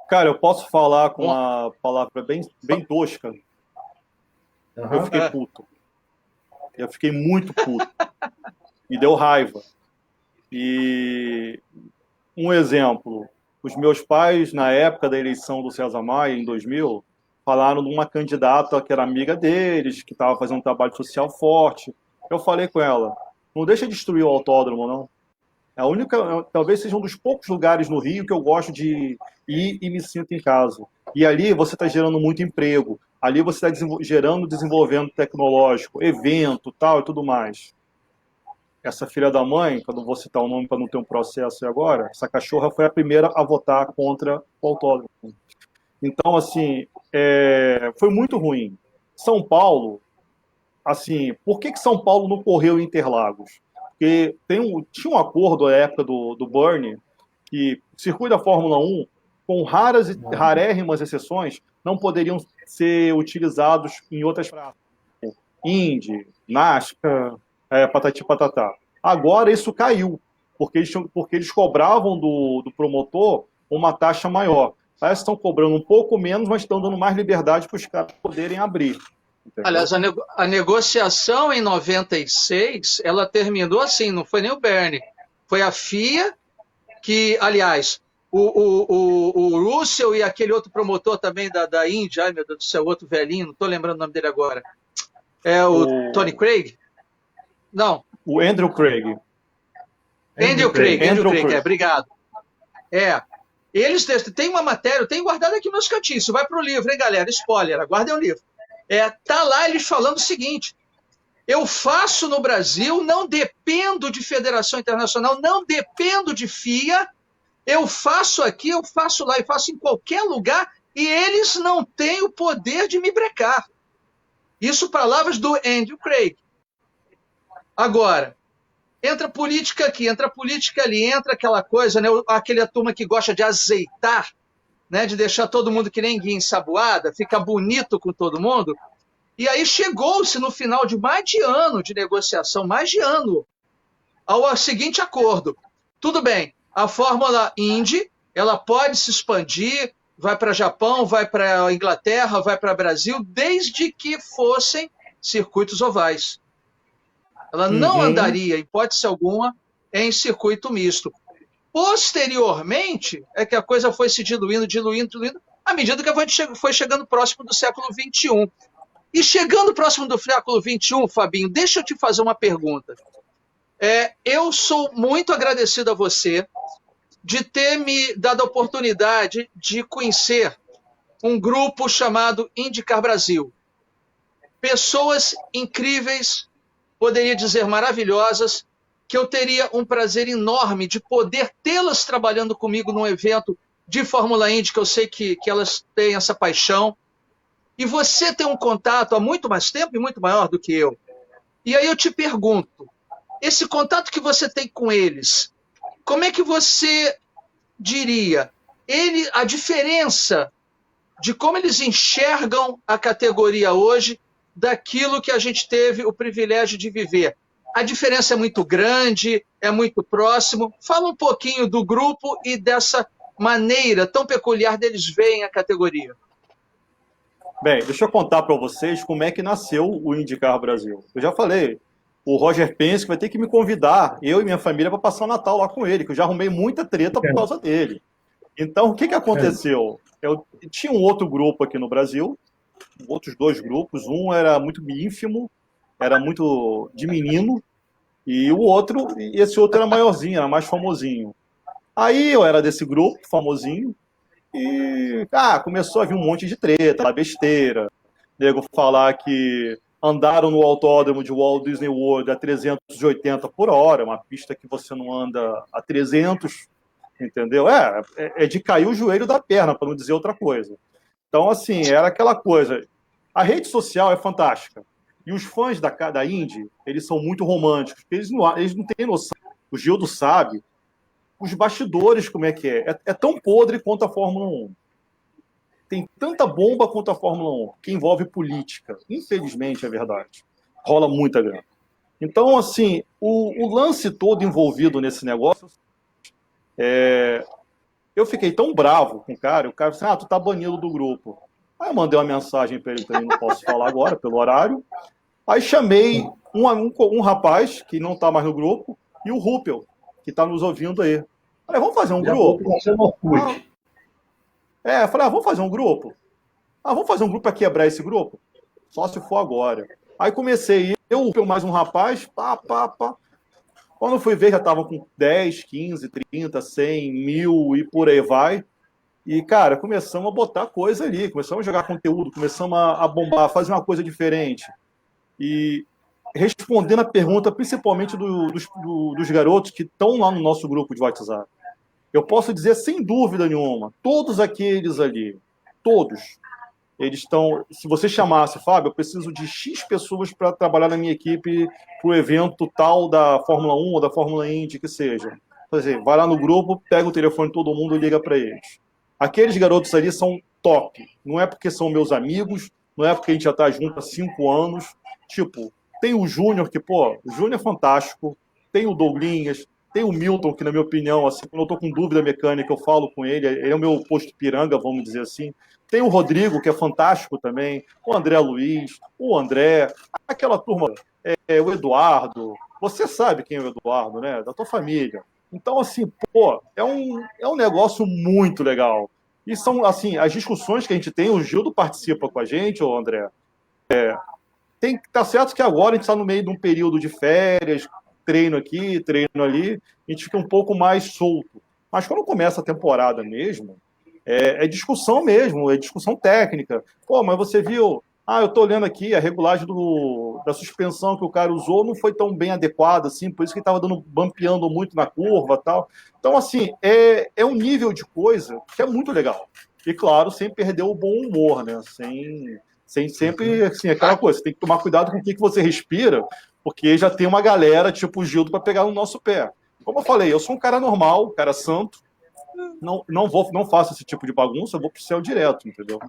Speaker 2: Cara, eu posso falar com uma palavra bem tosca?
Speaker 1: Uhum.
Speaker 2: Eu fiquei puto. Eu fiquei muito puto. Me deu raiva. E um exemplo, os meus pais, na época da eleição do César Maia, em 2000, falaram de uma candidata que era amiga deles, que estava fazendo um trabalho social forte. Eu falei com ela, não deixa de destruir o autódromo, não. Talvez seja um dos poucos lugares no Rio que eu gosto de ir e me sinto em casa. E ali você está gerando muito emprego, ali você está gerando desenvolvimento tecnológico, evento, tal e tudo mais. Essa filha da mãe, que eu não vou citar o nome para não ter um processo agora, essa cachorra foi a primeira a votar contra o autódromo. Então, assim, foi muito ruim. São Paulo, assim, por que São Paulo não correu em Interlagos? Porque tinha um acordo na época do Bernie, que o circuito da Fórmula 1, com rarérrimas exceções, não poderiam ser utilizados em outras praças. Indy, NASCAR, patati patatá. Agora isso caiu, porque eles cobravam do promotor uma taxa maior. Parece que estão cobrando um pouco menos, mas estão dando mais liberdade para os caras poderem abrir. Entendeu?
Speaker 3: Aliás, a negociação em 96, ela terminou assim, não foi nem o Bernie, foi a FIA, que, aliás, o Russell e aquele outro promotor também da Indy, ai meu Deus do céu, outro velhinho, não estou lembrando o nome dele agora, é o Tony Craig? Não.
Speaker 2: O Andrew Craig.
Speaker 3: Andrew Craig, obrigado. Eles têm uma matéria, eu tenho guardado aqui nos cantinhos, isso vai para o livro, hein, galera? Spoiler, aguardem o livro. Tá lá eles falando o seguinte: eu faço no Brasil, não dependo de Federação Internacional, não dependo de FIA, eu faço aqui, eu faço lá, eu faço em qualquer lugar, e eles não têm o poder de me brecar. Isso palavras do Andrew Craig. Agora, entra política aqui, entra política ali, entra aquela coisa, né? Aquela turma que gosta de azeitar, né? De deixar todo mundo que nem guia ensaboada, fica bonito com todo mundo. E aí chegou-se no final de mais de ano de negociação, mais de ano, ao seguinte acordo. Tudo bem, a Fórmula Indy, ela pode se expandir, vai para Japão, vai para Inglaterra, vai para Brasil, desde que fossem circuitos ovais. Ela não andaria, em hipótese alguma, em circuito misto. Posteriormente, é que a coisa foi se diluindo, à medida que a gente foi chegando próximo do século XXI. E chegando próximo do século XXI, Fabinho, deixa eu te fazer uma pergunta. Eu sou muito agradecido a você de ter me dado a oportunidade de conhecer um grupo chamado IndyCar Brasil. Pessoas incríveis, poderia dizer maravilhosas, que eu teria um prazer enorme de poder tê-las trabalhando comigo num evento de Fórmula Indy, que eu sei que elas têm essa paixão. E você tem um contato há muito mais tempo e muito maior do que eu. E aí eu te pergunto, esse contato que você tem com eles, como é que você diria a diferença de como eles enxergam a categoria hoje daquilo que a gente teve o privilégio de viver? A diferença é muito grande, é muito próximo. Fala um pouquinho do grupo e dessa maneira tão peculiar deles verem a categoria.
Speaker 2: Bem, deixa eu contar para vocês como é que nasceu o IndyCar Brasil. Eu já falei, o Roger Penske vai ter que me convidar, eu e minha família, para passar o Natal lá com ele, que eu já arrumei muita treta por causa dele. Então, o que aconteceu? Eu tinha um outro grupo aqui no Brasil, outros dois grupos, um era muito ínfimo, era muito de menino, e esse outro era maiorzinho, era mais famosinho. Aí eu era desse grupo, famosinho, e começou a vir um monte de treta, besteira, nego falar que andaram no autódromo de Walt Disney World a 380 por hora, uma pista que você não anda a 300, entendeu? É de cair o joelho da perna, para não dizer outra coisa. Então, assim, era aquela coisa. A rede social é fantástica. E os fãs da Indy, eles são muito românticos. Eles não têm noção. O Gildo sabe. Os bastidores, como é que é. É tão podre quanto a Fórmula 1. Tem tanta bomba quanto a Fórmula 1, que envolve política. Infelizmente, é verdade. Rola muita grana. Então, assim, o lance todo envolvido nesse negócio... Eu fiquei tão bravo com o cara disse, tu tá banido do grupo. Aí eu mandei uma mensagem para ele, não posso falar agora, pelo horário. Aí chamei um rapaz, que não tá mais no grupo, e o Ruppel, que tá nos ouvindo aí. Falei, vamos fazer um grupo? Falei, vamos fazer um grupo? Vamos fazer um grupo para quebrar esse grupo? Só se for agora. Aí comecei, eu, mais um rapaz, pá. Quando fui ver, já estavam com 10, 15, 30, 100, 1000 e por aí vai. E, cara, começamos a botar coisa ali, começamos a jogar conteúdo, começamos a bombar, fazer uma coisa diferente. E respondendo a pergunta, principalmente dos garotos que estão lá no nosso grupo de WhatsApp. Eu posso dizer, sem dúvida nenhuma, todos aqueles ali, todos, eles estão... Se você chamasse, Fábio, eu preciso de X pessoas para trabalhar na minha equipe para o evento tal da Fórmula 1 ou da Fórmula Indy, que seja. Quer dizer, vai lá no grupo, pega o telefone de todo mundo e liga para eles. Aqueles garotos ali são top. Não é porque são meus amigos, não é porque a gente já está junto há 5 anos. Tipo, tem o Júnior, que, o Júnior é fantástico. Tem o Douglinhas, tem o Milton, que, na minha opinião, assim, quando eu estou com dúvida mecânica, eu falo com ele. Ele é o meu posto piranga, vamos dizer assim. Tem o Rodrigo, que é fantástico também. O André Luiz, o André, aquela turma, o Eduardo. Você sabe quem é o Eduardo, né? Da tua família. Então, assim, é um negócio muito legal. E são, assim, as discussões que a gente tem, o Gildo participa com a gente, ô André. Tá certo que agora a gente está no meio de um período de férias, treino aqui, treino ali, a gente fica um pouco mais solto. Mas quando começa a temporada mesmo, é discussão mesmo, é discussão técnica. Mas você viu... eu tô olhando aqui, a regulagem da suspensão que o cara usou não foi tão bem adequada, assim, por isso que ele tava bampeando muito na curva e tal. Então, assim, é um nível de coisa que é muito legal. E, claro, sem perder o bom humor, né? Sem sempre, assim, aquela coisa, você tem que tomar cuidado com o que você respira, porque já tem uma galera, tipo o Gildo, para pegar no nosso pé. Como eu falei, eu sou um cara normal, um cara santo, não faço esse tipo de bagunça, eu vou pro céu direto, entendeu?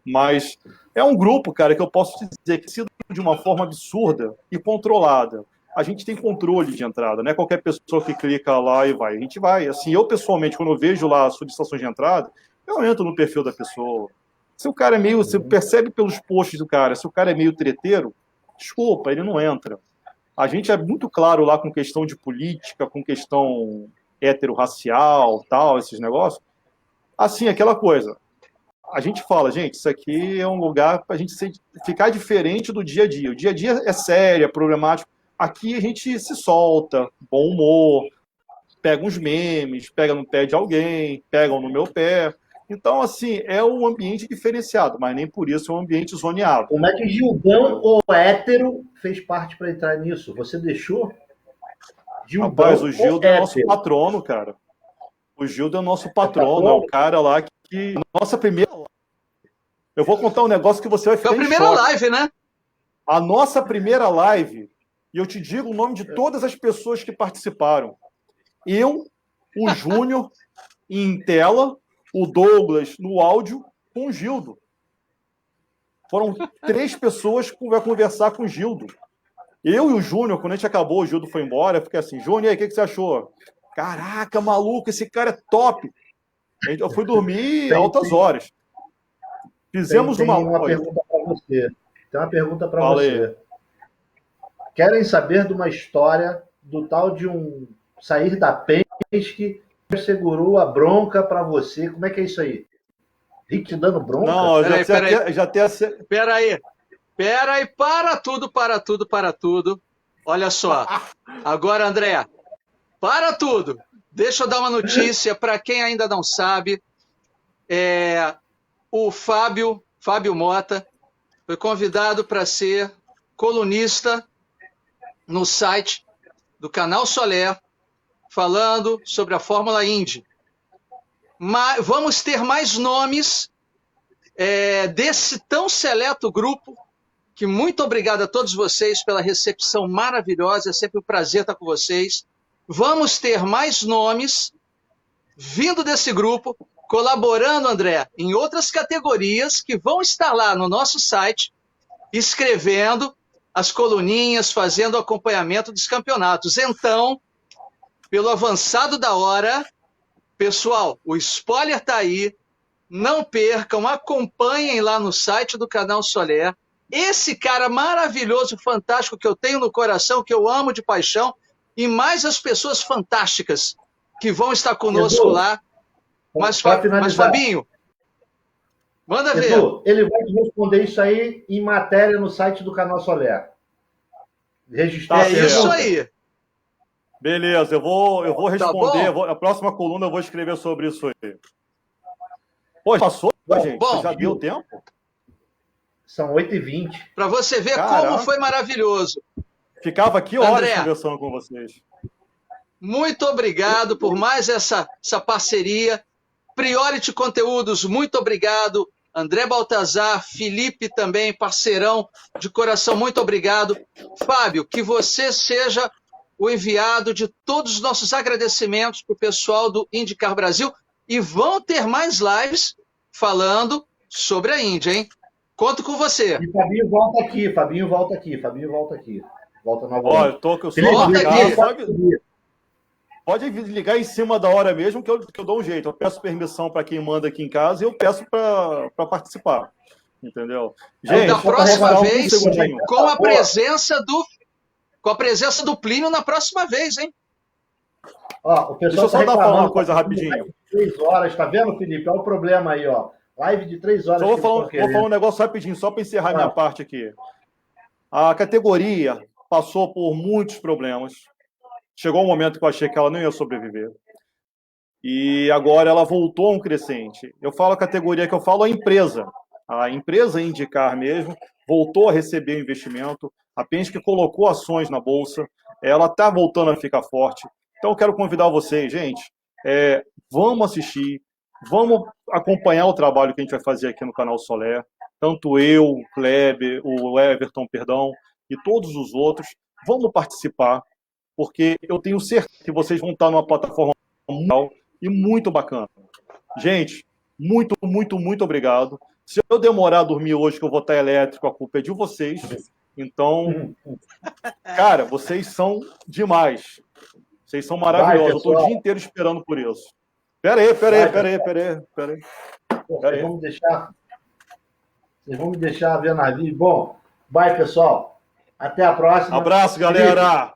Speaker 2: Mas é um grupo, cara, que eu posso dizer que, sido de uma forma absurda e controlada, a gente tem controle de entrada, não é qualquer pessoa que clica lá e vai. A gente vai. Assim, eu, pessoalmente, quando eu vejo lá as solicitações de entrada, eu entro no perfil da pessoa. Se o cara é meio... Você percebe pelos posts do cara, se o cara é meio treteiro, desculpa, ele não entra. A gente é muito claro lá com questão de política, com questão heterorracial, tal, esses negócios. Assim, aquela coisa. A gente fala, gente, isso aqui é um lugar para a gente ficar diferente do dia a dia. O dia a dia é sério, é problemático. Aqui a gente se solta, bom humor, pega uns memes, pega no pé de alguém, pegam no meu pé. Então, assim, é um ambiente diferenciado, mas nem por isso é um ambiente zoneado.
Speaker 1: Como é que Gildão, ou hétero, fez parte para entrar nisso? Você deixou?
Speaker 2: Gildão, rapaz, o Gildo é nosso patrono, cara. O Gildo é nosso patrono, é o cara lá que... Nossa primeira live. Eu vou contar um negócio que você vai ficar em choque.
Speaker 3: Foi a primeira live, né?
Speaker 2: A nossa primeira live, e eu te digo o nome de todas as pessoas que participaram. Eu, o Júnior, em tela, o Douglas no áudio, com o Gildo. Foram 3 pessoas que vai conversar com o Gildo. Eu e o Júnior, quando a gente acabou, o Gildo foi embora, eu fiquei assim, Júnior, e aí, o que você achou? Caraca, maluco, esse cara é top. Eu fui dormir altas horas. Fizemos
Speaker 1: tem uma pergunta para você. Tem uma pergunta para você.
Speaker 2: Aí.
Speaker 1: Querem saber de uma história do tal de um sair da Penske que segurou a bronca para você? Como é que é isso aí? Rick te dando bronca?
Speaker 2: Não, já tem a...
Speaker 3: Peraí, para tudo. Olha só. Agora, André, para tudo. Deixa eu dar uma notícia para quem ainda não sabe. O Fábio Mota foi convidado para ser colunista no site do Canal Soler, falando sobre a Fórmula Indy. Mas vamos ter mais nomes desse tão seleto grupo, que muito obrigado a todos vocês pela recepção maravilhosa, é sempre um prazer estar com vocês. Vamos ter mais nomes vindo desse grupo, colaborando, André, em outras categorias que vão estar lá no nosso site, escrevendo as coluninhas, fazendo acompanhamento dos campeonatos. Então, pelo avançado da hora, pessoal, o spoiler está aí, não percam, acompanhem lá no site do Canal Soler. Esse cara maravilhoso, fantástico, que eu tenho no coração, que eu amo de paixão, e mais as pessoas fantásticas que vão estar conosco lá. Mas Fabinho, manda ver.
Speaker 1: Edu, ele vai te responder isso aí em matéria no site do Canal Soler.
Speaker 3: Registrar isso aí.
Speaker 2: Beleza, eu vou responder. A próxima coluna eu vou escrever sobre isso aí. Pô, passou, gente? Já deu tempo?
Speaker 1: São 8h20.
Speaker 3: Para você ver como foi maravilhoso.
Speaker 2: Ficava aqui horas conversando com vocês.
Speaker 3: Muito obrigado por mais essa parceria. Priority Conteúdos, muito obrigado. André Baltazar, Felipe também, parceirão de coração, muito obrigado. Fábio, que você seja o enviado de todos os nossos agradecimentos para o pessoal do IndyCar Brasil. E vão ter mais lives falando sobre a Indy, hein? Conto com você.
Speaker 1: E Fabinho volta aqui. Volta novamente.
Speaker 2: Olha, eu tô com o Pode ligar em cima da hora mesmo, que eu dou um jeito. Eu peço permissão para quem manda aqui em casa e eu peço para participar. Entendeu?
Speaker 3: Gente, da próxima vez, com a presença do Plínio na próxima vez, hein?
Speaker 1: Ó, o pessoal
Speaker 2: Deixa eu só dar uma coisa rapidinho.
Speaker 1: 3 horas, tá vendo, Felipe? Olha o problema aí, ó. Live de 3 horas.
Speaker 2: Só vou falar um negócio rapidinho, só para encerrar minha parte aqui. A categoria passou por muitos problemas. Chegou um momento que eu achei que ela não ia sobreviver. E agora ela voltou a um crescente. Eu falo a categoria que eu falo, a empresa. A empresa IndyCar mesmo voltou a receber investimento. A Penske colocou ações na bolsa. Ela está voltando a ficar forte. Então eu quero convidar vocês, gente, vamos assistir, vamos acompanhar o trabalho que a gente vai fazer aqui no Canal Soler. Tanto eu, o Kleber, o Everton, e todos os outros. Vamos participar, porque eu tenho certeza que vocês vão estar numa plataforma mundial e muito bacana. Gente, muito, muito, muito obrigado. Se eu demorar a dormir hoje, que eu vou estar elétrico, a culpa é de vocês. Então, cara, vocês são demais. Vocês são maravilhosos. Eu estou o dia inteiro esperando por isso. Peraí.
Speaker 1: Vocês vão me deixar ver na vida. Bom, vai, pessoal. Até a próxima.
Speaker 2: Abraço, galera.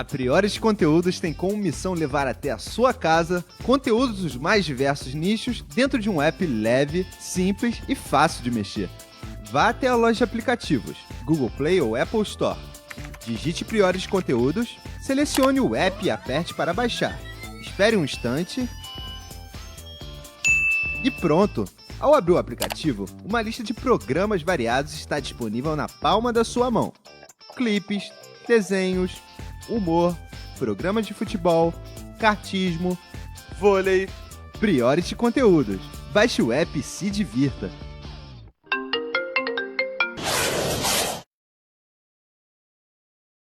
Speaker 4: A Priores Conteúdos tem como missão levar até a sua casa conteúdos dos mais diversos nichos dentro de um app leve, simples e fácil de mexer. Vá até a loja de aplicativos, Google Play ou Apple Store. Digite Priores Conteúdos, selecione o app e aperte para baixar. Espere um instante e pronto! Ao abrir o aplicativo, uma lista de programas variados está disponível na palma da sua mão. Clipes, desenhos, humor, programas de futebol, kartismo, vôlei, Priority Conteúdos. Baixe o app e se divirta.